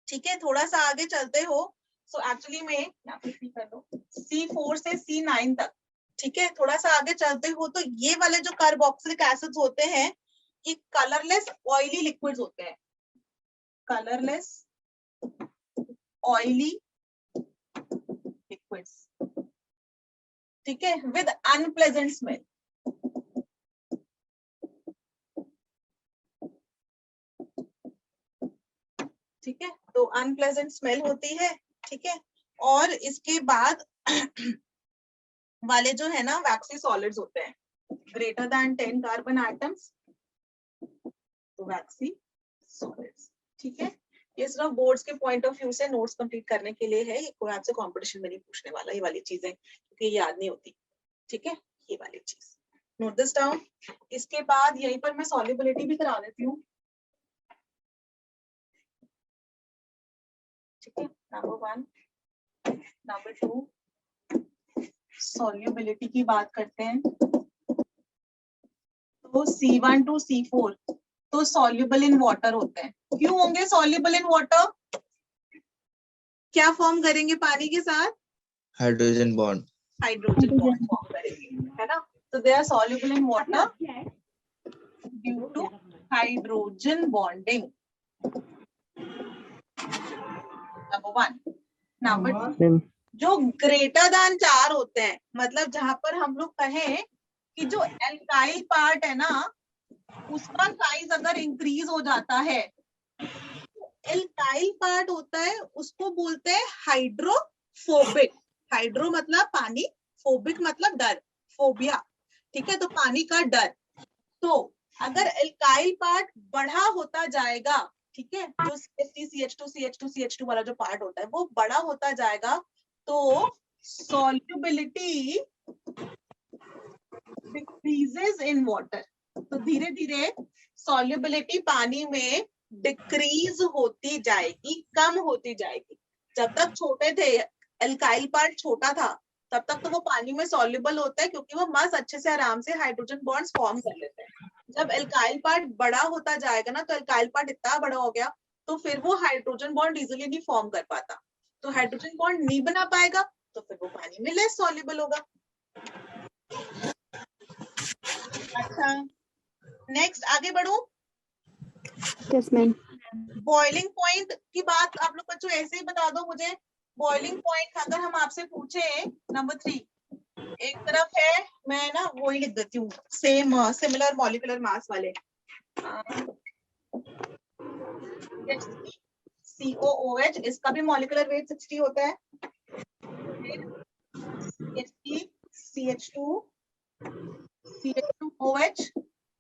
ठीक है, थोड़ा सा आगे चलते हो, सो एक्चुअली में यहाँ पे सी कर लो, C4 से C9 तक, ठीक है। थोड़ा सा आगे चलते हो तो ये वाले जो कार्बोक्सिलिक एसिड्स होते हैं, ये कलरलेस ऑयली लिक्विड्स होते हैं, कलरलेस ऑयली लिक्विड्स, ठीक है, विद अनप्लेजेंट स्मेल, ठीक है। तो अनप्लेजेंट स्मेल होती है, ठीक है। और इसके बाद वाले जो है ना वैक्सी सॉलिड्स होते हैं, ग्रेटर देन 10 कार्बन एटम्स, तो वैक्सी सॉलिड्स, ठीक है। ये सिर्फ बोर्ड्स के पॉइंट ऑफ व्यू से नोट्स कंप्लीट करने के लिए है, ये कोई आपसे कंपटीशन में नहीं पूछने वाला ये वाली चीजें, क्योंकि ये याद नहीं होती, ठीक है। ये वाली चीज नोट दिस डाउन। इसके बाद यहीं पर मैं सॉल्युबिलिटी भी करा देती हूँ, ठीक है। नंबर 1, नंबर 2, सॉल्युबिलिटी की बात करते हैं, तो C1 to C4 तो सॉल्युबल इन वाटर होते हैं। क्यों होंगे सॉल्युबल इन वाटर? क्या फॉर्म करेंगे पानी के साथ? Hydrogen bond. Hydrogen bond form करेंगे, है ना। तो they are soluble in water due to hydrogen bonding, number 1। Number 2, जो ग्रेटर देन 4 होते हैं, मतलब जहां पर हम लोग कहें कि जो एल्काइल पार्ट है ना, उसका साइज अगर इंक्रीज हो जाता है, एल्काइल पार्ट होता है उसको बोलते हैं हाइड्रोफोबिक। हाइड्रो मतलब पानी, फोबिक मतलब डर, फोबिया, ठीक है, तो पानी का डर। तो अगर एल्काइल पार्ट बड़ा होता जाएगा, ठीक है, जो CH2 वाला जो पार्ट होता है वो बड़ा होता जाएगा, तो सॉल्युबिलिटी डिक्रीजेस इन वाटर, तो धीरे धीरे सॉल्युबिलिटी पानी में डिक्रीज होती जाएगी, कम होती जाएगी। जब तक छोटे थे, एल्काइल पार्ट छोटा था, तब तक तो वो पानी में सॉल्युबल होता है, क्योंकि वो मस्त अच्छे से आराम से हाइड्रोजन बॉन्ड्स फॉर्म कर लेते हैं। जब एल्काइल पार्ट बड़ा होता जाएगा ना, तो एल्काइल पार्ट इतना बड़ा हो गया तो फिर वो हाइड्रोजन बॉन्ड इजिली नहीं फॉर्म कर पाता, तो हाइड्रोजन बॉन्ड नहीं बना पाएगा, तो फिर वो पानी में लेस सॉल्युबल होगा। अच्छा, नेक्स्ट आगे बढ़ो। Yes ma'am. बॉइलिंग पॉइंट की बात आप लोग बच्चों ऐसे ही बता दो मुझे। बॉइलिंग पॉइंट अगर हम आपसे पूछे नंबर 3, एक तरफ है, मैं ना वो ही लिख देती हूँ, सेम सिमिलर मॉलिक्यूलर मास वाले, COOH, इसका भी मॉलिक्यूलर वेट 60 होता है। CH2, CH2OH,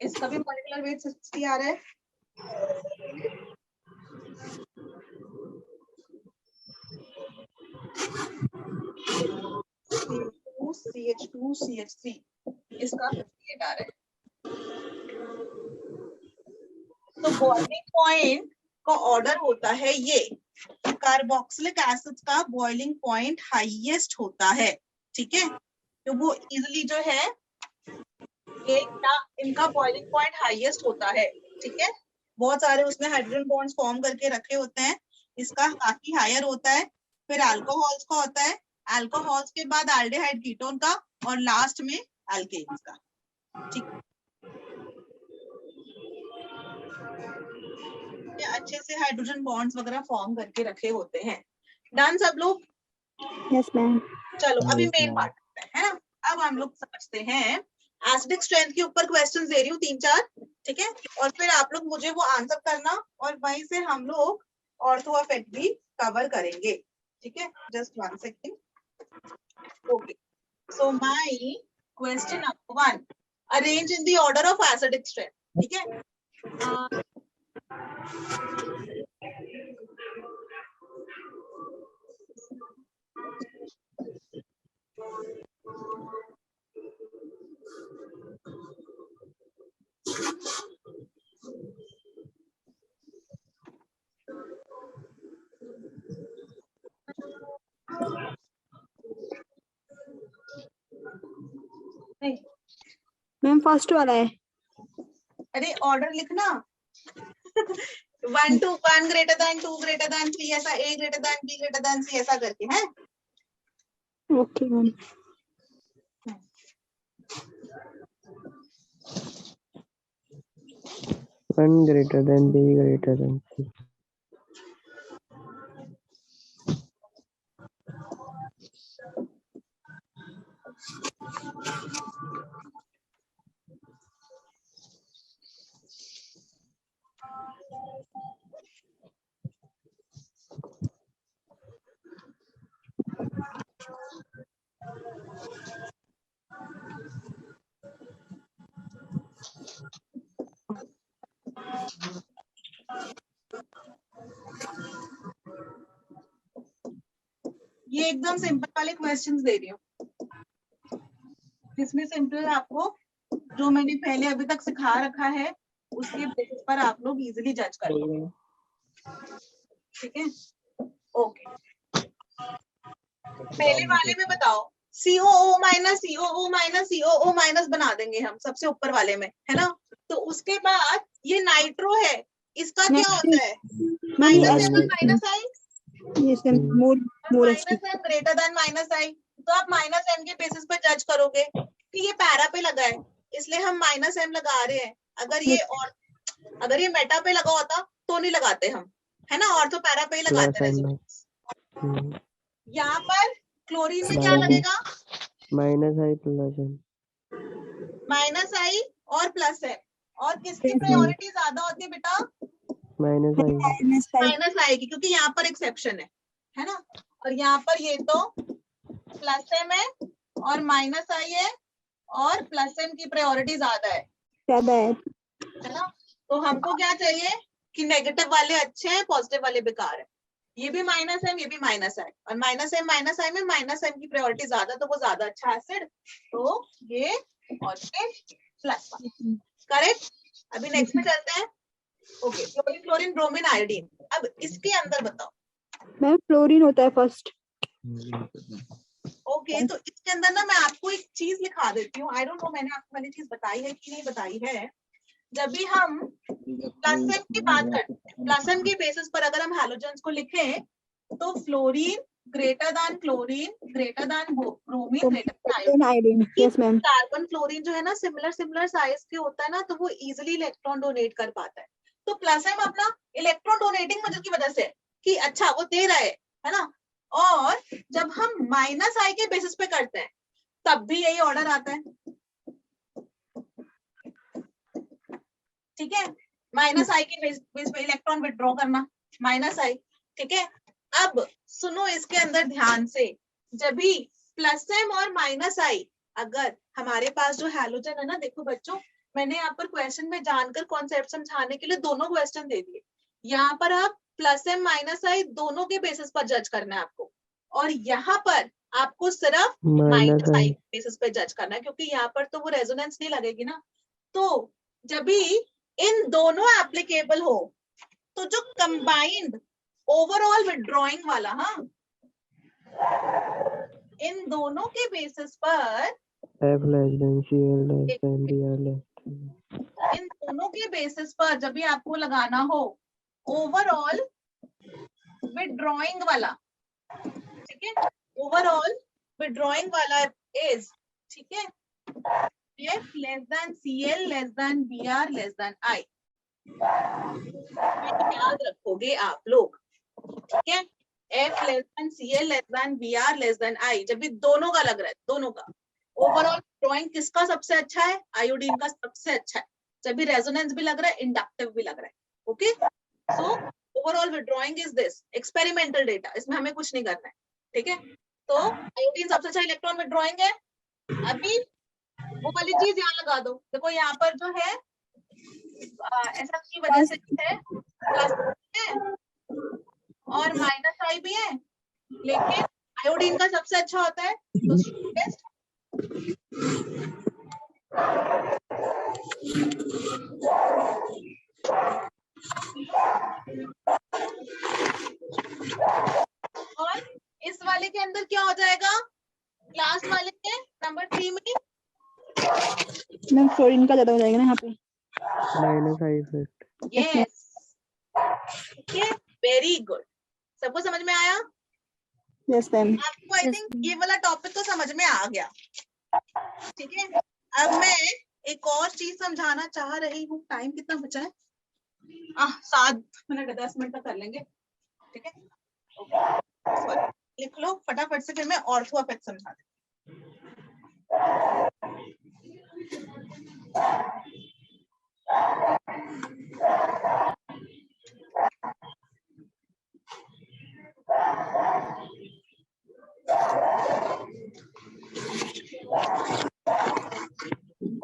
इसका भी मॉलिक्यूलर वेट 60 आ रहा है। CH2, CH3, इसका 58 आ रहा है। तो बॉइलिंग पॉइंट का ऑर्डर होता है ये, कार्बोक्सिलिक एसिड का बॉइलिंग पॉइंट हाईएस्ट होता है, ठीक है, तो वो इजिली जो है ये इनका बॉइलिंग पॉइंट हाईएस्ट होता है, ठीक है। बहुत सारे उसमें हाइड्रोजन बॉन्ड्स फॉर्म करके रखे होते हैं, इसका काफी हायर होता है। फिर अल्कोहल्स का होता है, अल्कोहल्स के बाद एल्डिहाइड कीटोन का, और लास्ट में एल्केन्स का, ठीक। अच्छे से हाइड्रोजन बॉन्ड्स वगैरह फॉर्म करके रखे होते हैं। डन सब लोग? Yes ma'am. चलो अभी Yes, मेन ma'am. पार्ट है ना, अब हम लोग समझते हैं। एसिडिक स्ट्रेंथ के ऊपर क्वेश्चंस दे रही हूँ 3-4, ठीक है, और फिर आप लोग मुझे वो आंसर करना, और वहीं से हम लोग ऑर्थो इफेक्ट भी कवर करेंगे, ठीक है। Just 1 second. Okay, so my question number 1, arrange in the order of acidic strength, ठीक है। नहीं, मैम फर्स्ट वाला है। अरे ऑर्डर लिखना 1 to 1 greater than 2 greater than 3, ऐसा A greater than B greater than C, ऐसा करके है। Okay ma'am. One greater than B greater than C. ये एकदम सिंपल वाले क्वेश्चंस दे रही हूँ, जिसमें सिंपल आपको जो मैंने पहले अभी तक सिखा रखा है उसके बेसिस पर आप लोग इजीली जज कर लो, ठीक है। ओके, पहले वाले में बताओ, COO minus COO minus COO minus बना देंगे हम सबसे ऊपर वाले में, है ना। तो उसके बाद ये नाइट्रो है, इसका क्या होता है, माइनस एम और minus I, yes ma'am. More more minus M greater than minus I, तो आप माइनस एम के बेसिस पर जज करोगे कि ये पैरा पे लगा है, इसलिए हम माइनस एम लगा रहे हैं। अगर ये मेटा पे लगा होता तो नहीं लगाते हम, है ना, और तो पैरा पे ही लगाते हैं। यहाँ पर क्लोरीन में क्या लगेगा, माइनस आई प्लस एम, माइनस आई और प्लस है, और किसकी प्रायोरिटी ज्यादा होती है बेटा, माइनस आई, माइनस आई की, क्योंकि यहाँ पर एक्सेप्शन है ना, और यहाँ पर ये तो प्लस एम है और माइनस आई है, और प्लस एम की प्रायोरिटी ज्यादा है ना। तो हमको क्या चाहिए कि नेगेटिव वाले अच्छे हैं, पॉजिटिव वाले बेकार है। ये भी माइनस एम, ये भी माइनस है, और माइनस एम माइनस आई में माइनस एम की प्रायोरिटी ज्यादा, तो वो ज्यादा अच्छा एसिड, तो ये पॉजिटिव प्लस करेक्ट। अभी नेक्स्ट में चलते हैं। Okay, chlorine chlorine bromine iodine, अब इसके अंदर बताओ। मैम फ्लोरीन होता है फर्स्ट। ओके तो इसके अंदर ना मैं आपको एक चीज लिखा देती हूँ, आई डोंट नो मैंने आपको वाली चीज बताई है कि नहीं बताई है। जब भी हम प्लस एम की बात करते हैं, प्लस एम के बेसिस पर अगर हम हैलोजेंस को लिखें तो fluorine greater than chlorine greater than bromine greater than iodine. Yes ma'am. Carbon fluorine जो है ना सिमिलर साइज के होता है ना, तो वो इजीली इलेक्ट्रॉन डोनेट कर पाता है। तो प्लस एम अपना इलेक्ट्रॉन डोनेटिंग मटेरियल की वजह से कि अच्छा वो दे रहा है ना। और जब हम माइनस आई के बेसिस पे करते हैं तब भी यही ऑर्डर आता है, ठीक है। माइनस आई के बेस पे इलेक्ट्रॉन विथड्रॉ करना, माइनस आई, ठीक है। अब सुनो इसके अंदर ध्यान से, जब भी प्लस एम और माइनस आई अगर हमारे पास जो हैलोजन है ना, देखो बच्चों मैंने यहाँ पर क्वेश्चन में जानकर कॉन्सेप्ट समझाने के लिए दोनों क्वेश्चन दे दिए। यहाँ पर आप प्लस एम माइनस आई दोनों के बेसिस पर जज करना है आपको, और यहाँ पर आपको सिर्फ माइनस आई के बेसिस पे जज करना है, क्योंकि यहाँ पर तो वो रेजोनेंस नहीं लगेगी ना। तो जब भी इन दोनों एप्लीकेबल हो तो जो कंबाइंड ओवरऑल विथड्रॉइंग वाला, हाँ, इन दोनों के बेसिस पर F less than CL less than BR less than इन दोनों के बेसिस पर जब भी आपको लगाना हो ओवरऑल विथड्रॉइंग वाला, ठीक है, ओवरऑल विथड्रॉइंग वाला इज, ठीक है, F less than CL less than BR less than I, याद रखोगे आप लोग, ठीक है। F less than CL less than BR less than I, जब भी दोनों का लग रहा है, दोनों का ओवरऑल ड्रॉइंग किसका सबसे अच्छा है, आयोडीन का सबसे अच्छा है। जब भी रेजोनेंस भी लग रहा है, इंडक्टिव भी लग रहा है, okay. So overall withdrawing is this experimental data, इसमें हमें कुछ नहीं करना है, ठीक है। तो आयोडीन सबसे अच्छा इलेक्ट्रॉन विथड्रॉइंग है। अभी वो वाली चीज यहाँ लगा दो, देखो यहाँ पर जो है ऐसा की वजह से है, प्लस है और माइनस आई भी है, लेकिन आयोडीन का सबसे अच्छा होता है। तो स्टूडेंट्स और इस वाले के अंदर क्या हो जाएगा, क्लास वाले के नंबर 3 में मैम फ्लोरीन का ज्यादा हो जाएगा ना यहाँ पे। minus I effect. Yes, okay, very good, सबको समझ में आया? Yes ma'am. आपको आई थिंक ये वाला टॉपिक तो समझ में आ गया, ठीक है। अब मैं एक और चीज समझाना चाह रही हूँ, टाइम कितना बचा है, 7 मिनट 10 मिनट तक कर लेंगे, ठीक है। ओके, लिख लो फटाफट से, फिर मैं ऑर्थो इफेक्ट समझा देती हूँ।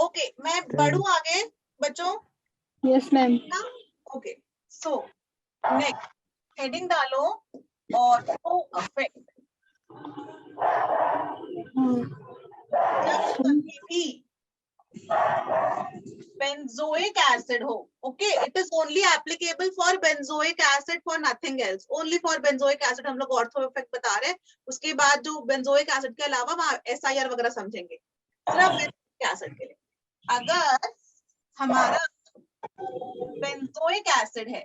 ओके, मैं बढ़ू आगे बच्चों। Yes ma'am. Okay, so next heading डालो ऑर्थो इफेक्ट। जब कभी भी benzoic acid हो, okay, it is only applicable for benzoic acid, for nothing else, only for benzoic acid हम लोग ऑर्थो इफेक्ट बता रहे हैं। उसके बाद जो benzoic acid के अलावा वहाँ SIR वगैरह समझेंगे, सिर्फ benzoic acid के लिए। अगर हमारा benzoic acid है,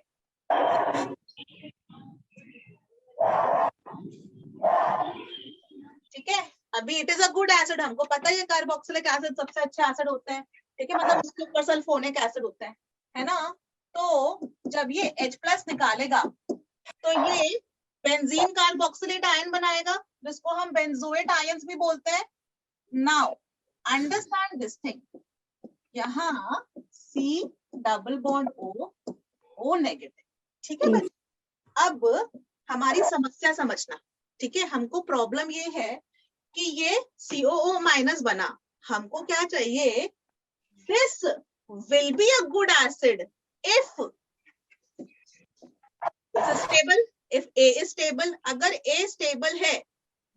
ठीक है, अभी it is a good acid, हमको पता है कार्बोक्सिलिक एसिड सबसे अच्छे एसिड होते हैं, ठीक है, मतलब उसके ऊपर सल्फोनिक एसिड होता है ना। तो जब ये H+ निकालेगा तो ये बेंजीन कार्बोक्सिलेट आयन बनाएगा, जिसको हम बेंजोएट आयंस भी बोलते हैं। नाउ अंडरस्टैंड दिस थिंग, यहाँ C double bond O negative, ठीक है बच्चों। अब हमारी समस्या समझना, ठीक है, हमको प्रॉब्लम ये है कि ये COO- बना, हमको क्या चाहिए, this will be a good acid if stable, if A is stable, अगर A स्टेबल है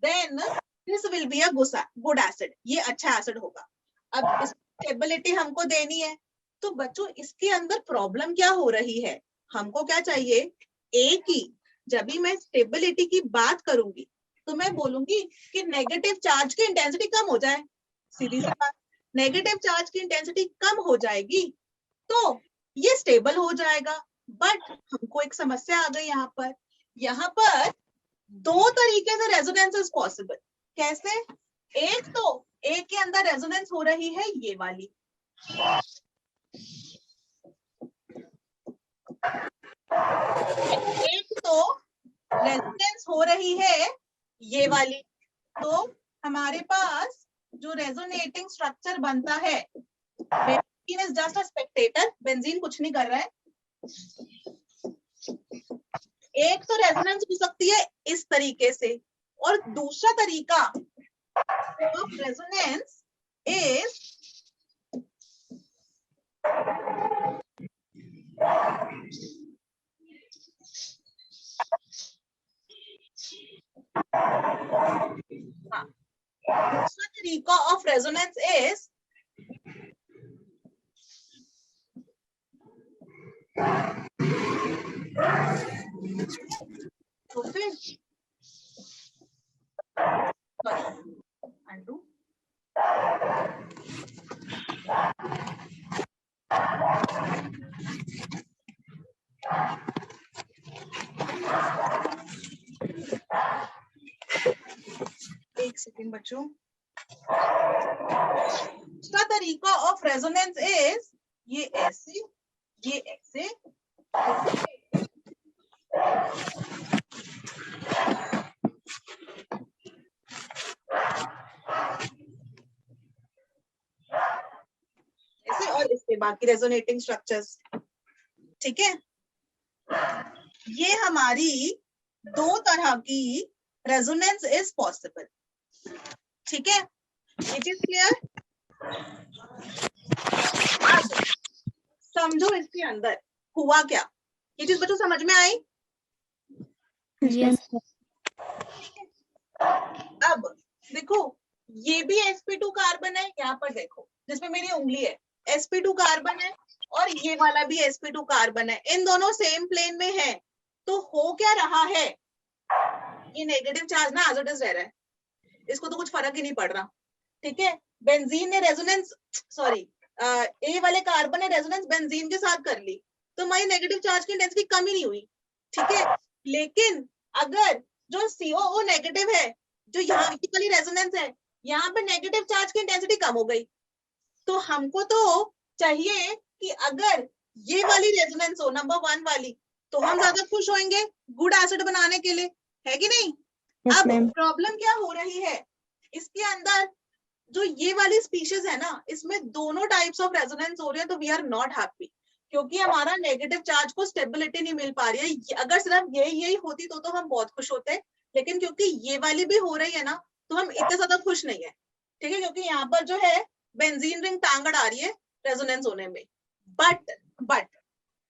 then this will be a good acid, ये अच्छा एसिड होगा। अब स्टेबिलिटी हमको देनी है, तो बच्चों इसके अंदर प्रॉब्लम क्या हो रही है, हमको क्या चाहिए, A की जब भी मैं स्टेबिलिटी की बात करूंगी तो मैं बोलूंगी कि नेगेटिव चार्ज की इंटेंसिटी कम हो जाए, सीधी सी बात। नेगेटिव चार्ज की इंटेंसिटी कम हो जाएगी तो ये स्टेबल हो जाएगा। बट हमको एक समस्या आ गई यहाँ पर दो तरीके से रेजोनेंस इज पॉसिबल। कैसे? एक तो एक के अंदर रेजोनेंस हो रही है ये वाली, एक तो रेजोनेंस हो रही है ये वाली। तो हमारे पास जो रेजोनेटिंग स्ट्रक्चर बनता है, benzene is just a Spectator, benzene कुछ नहीं कर रहा है। एक तो रेजोनेंस हो सकती है इस तरीके से, और दूसरा तरीका ऑफ रेजोनेंस इज दूसरा तरीका ऑफ रेजोनेंस इज तो फिर undo एक सेकेंड बच्चों। दूसरा तरीका ऑफ रेजोनेंस इज ये ऐसे, ये ऐसे, ऐसे, और इसके बाकी रेजोनेटिंग स्ट्रक्चर्स। ठीक है, ये हमारी दो तरह की रेजोनेंस इज पॉसिबल। ठीक है, इट इज क्लियर। समझो इसके अंदर हुआ क्या, ये चीज बच्चों समझ में आई? Yes. अब देखो, ये भी sp2 कार्बन है, यहाँ पर देखो जिसमें मेरी उंगली है, sp2 कार्बन है, और ये वाला भी sp2 कार्बन है। इन दोनों सेम प्लेन में है, तो हो क्या रहा है, ये नेगेटिव चार्ज ना एज इट इज रह रहा है, इसको तो कुछ फर्क ही नहीं पड़ रहा। ठीक है, बेंजीन ने रेजोनेंस, सॉरी, ए वाले कार्बन ने रेजोनेंस बेंजीन के साथ कर ली, तो हमारी नेगेटिव चार्ज की इंटेंसिटी कम ही नहीं हुई। ठीक है, लेकिन अगर जो COO नेगेटिव है, जो यहाँ वाली रेजोनेंस है, यहाँ पे नेगेटिव चार्ज की इंटेंसिटी कम हो गई। तो हमको तो चाहिए कि अगर ये वाली रेजोनेंस हो, नंबर 1 वाली, तो हम ज्यादा खुश होंगे गुड एसिड बनाने के लिए, है कि नहीं? Yes, अब ma'am. प्रॉब्लम क्या हो रही है, इसके अंदर जो ये वाली स्पीशीज है ना, इसमें दोनों टाइप्स ऑफ रेजोनेंस हो रहे हैं, तो वी आर नॉट हैप्पी, क्योंकि हमारा नेगेटिव चार्ज को स्टेबिलिटी नहीं मिल पा रही है। अगर सिर्फ यही होती तो हम बहुत खुश होते, लेकिन क्योंकि ये वाली भी हो रही है ना, तो हम इतने ज्यादा खुश नहीं है। ठीक है, क्योंकि यहाँ पर जो है बेंजीन रिंग टांगड़ आ रही है रेजोनेंस होने में। बट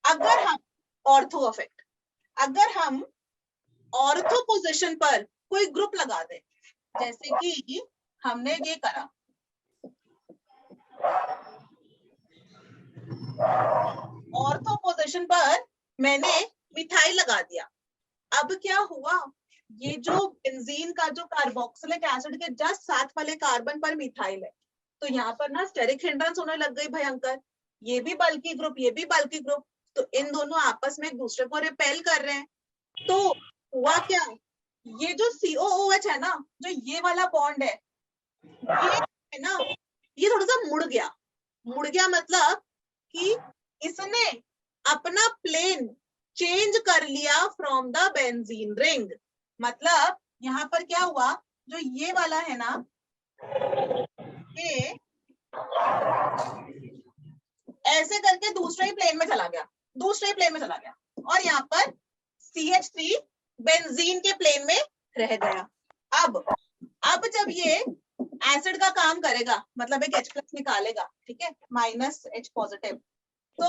अगर हम ऑर्थो इफेक्ट, अगर हम ऑर्थो पोजीशन पर कोई ग्रुप लगा दे, जैसे कि हमने ये करा, ऑर्थो पोजीशन पर मैंने मिथाइल लगा दिया। अब क्या हुआ, ये जो बेंजीन का जो कार्बोक्सिलिक एसिड के जस्ट साथ वाले कार्बन पर मिथाइल है, तो यहाँ पर ना स्टेरिक हिंड्रेंस होने लग गई भयंकर। ये भी बल्की ग्रुप, ये भी बल्की ग्रुप, तो इन दोनों आपस में एक दूसरे को रिपेल कर रहे हैं। तो हुआ क्या, ये जो COOH है ना, जो ये वाला बॉन्ड है, ये है ना, ये थोड़ा सा मुड़ गया मतलब कि इसने अपना प्लेन चेंज कर लिया फ्रॉम द बेंजीन रिंग। मतलब यहाँ पर क्या हुआ, जो ये वाला है ना, ये ऐसे करके दूसरे ही प्लेन में चला गया, और यहाँ पर CH3 बेंजीन के प्लेन में रह गया। अब जब ये एसिड का काम करेगा, मतलब एक H+ निकालेगा, ठीक है, -H पॉजिटिव, तो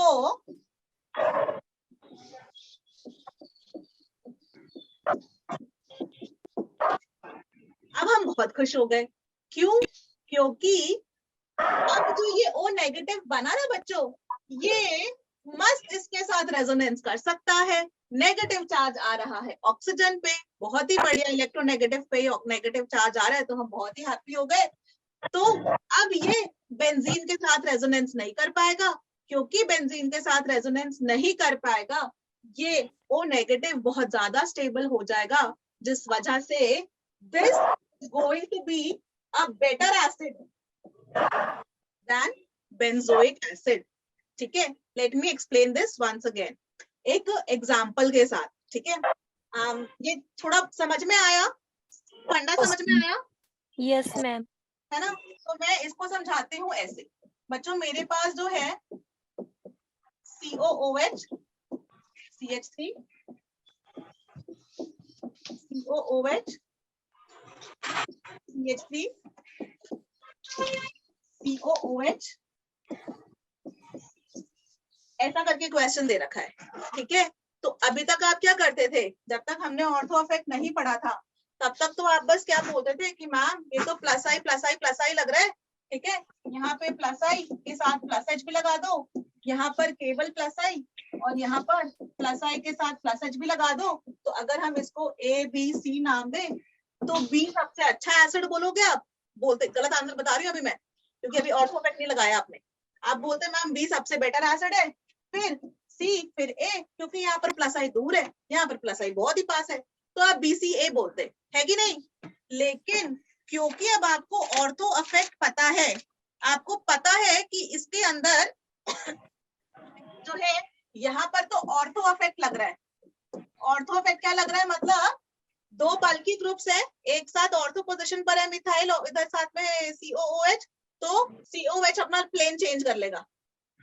अब हम बहुत खुश हो गए। क्यों? क्योंकि अब जो ये O नेगेटिव बना ना बच्चों, ये मस्त इसके साथ रेजोनेंस कर सकता है। नेगेटिव चार्ज आ रहा है ऑक्सीजन पे, बहुत ही बढ़िया, इलेक्ट्रोनेगेटिव पे नेगेटिव चार्ज आ रहा है तो हम बहुत ही हैप्पी हो गए। तो अब ये बेंजीन के साथ रेजोनेंस नहीं कर पाएगा, क्योंकि बेंजीन के साथ रेजोनेंस नहीं कर पाएगा, ये O नेगेटिव बहुत ज्यादा स्टेबल हो जाएगा, जिस वजह से this is going to be a better acid than benzoic acid. ठीक है, let me explain this once again एक एग्जाम्पल के साथ। ठीक है, ये थोड़ा समझ में आया, फंडा समझ में आया यस मैम। है ना? तो मैं इसको समझाती हूँ ऐसे। बच्चों मेरे पास जो है COOH, CH3, COOH, CH3, COOH, ऐसा करके क्वेश्चन दे रखा है। ठीक है, तो अभी तक आप क्या करते थे, जब तक हमने ऑर्थो इफेक्ट नहीं पढ़ा था तब तक तो आप बस क्या बोलते थे कि मैम ये तो प्लस आई प्लस आई प्लस आई लग रहा है। ठीक है, यहाँ पे प्लस आई के साथ प्लस एच भी लगा दो, यहाँ पर केवल प्लस आई और यहाँ पर प्लस आई के साथ प्लस एच भी लगा दो। तो अगर हम इसको ABC नाम दें तो B सबसे अच्छा एसिड बोलोगे आप? बोलते, गलत आंसर बता रही हूँ अभी मैं, क्योंकि अभी ऑर्थो इफेक्ट नहीं लगाया आपने। आप बोलते मैम B सबसे बेटर एसिड है, फिर C, फिर A, क्योंकि यहाँ पर प्लस आई दूर है, यहाँ पर प्लस आई बहुत ही पास है, तो आप BCA बोलते है कि नहीं? लेकिन क्योंकि अब आपको ऑर्थो इफेक्ट पता है, आपको पता है कि इसके अंदर जो है यहाँ पर तो ऑर्थो इफेक्ट लग रहा है। ऑर्थो इफेक्ट क्या लग रहा है, मतलब दो बल्की ग्रुप्स है, एक साथ ऑर्थो पोजीशन पर है मिथाइल, इधर साथ में COOH, तो COOH अपना प्लेन चेंज कर लेगा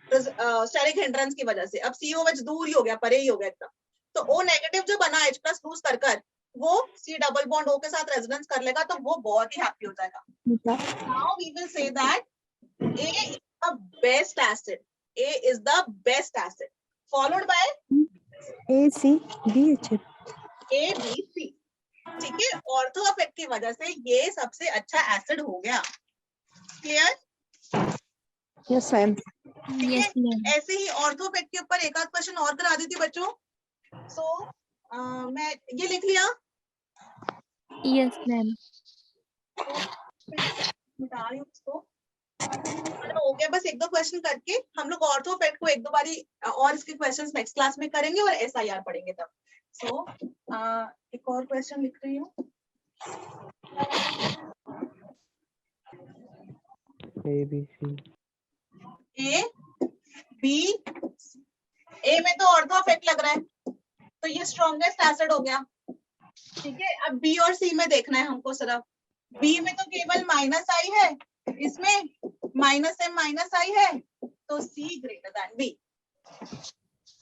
स्टेरिक हिंड्रेंस की वजह से। अब COOH दूर ही हो गया, परे ही हो गया एकदम, तो O नेगेटिव जो बना H प्लस लूज कर वो C डबल बॉन्ड O के साथ रेजोनेंस कर लेगा, तो वो बहुत ही हैप्पी हो जाएगा। Now we will say that A is the best acid, A is the best acid, followed by ACBH। ABC। ठीक है, ऑर्थो इफेक्ट की वजह से ये सबसे अच्छा एसिड हो गया। क्लियर? Yes ma'am. ठीक यस है, मैम। ऐसे ही ऑर्थो इफेक्ट के ऊपर एक आध क्वेश्चन और करा दी थी बच्चों। सो मैं ये लिख लिया, यस मैम। मिटा रही हूँ इसको। हो गया, बस एक दो क्वेश्चन करके हम लोग ऑर्थो इफेक्ट को एक दो बारी और इसके क्वेश्चंस नेक्स्ट क्लास में करेंगे और SIR पढ़ेंगे तब। सो एक और क्वेश्चन लिख रही हूँ। ABC। A, B, A में तो ऑर्थो इफेक्ट लग रहा है, तो ये स्ट्रॉन्गेस्ट एसिड हो गया। ठीक है, अब B और C में देखना है हमको सिर्फ। B में तो केवल माइनस आई है, इसमें -M -I है, तो C greater than B।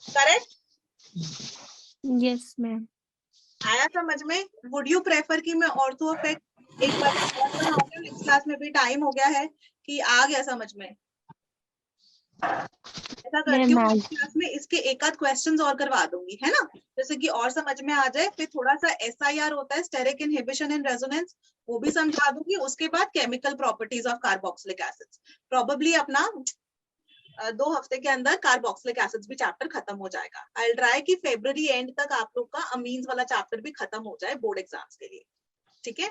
Correct? Yes ma'am. आया समझ में? वुड यू प्रेफर कि मैं ऑर्थो इफेक्ट एक बार और पढ़ाऊं? नेक्स्ट क्लास में भी टाइम हो गया है कि आ गया समझ में? ऐसा करती हूँ नेक्स्ट क्लास में इसके एक आध क्वेश्चंस और करवा दूंगी, है ना, जैसे कि और समझ में आ जाए। फिर थोड़ा सा SIR होता है, स्टेरिक इनहिबिशन एंड रेजोनेंस, वो भी समझा दूंगी। उसके बाद chemical properties of carboxylic acids, probably अपना 2 हफ्ते के अंदर कार्बोक्सिलिक एसिड्स भी चैप्टर खत्म हो जाएगा। आई विल ट्राई कि फरवरी एंड तक आप लोग का अमीन्स वाला चैप्टर भी खत्म हो जाए बोर्ड एग्जाम्स के लिए। ठीक है,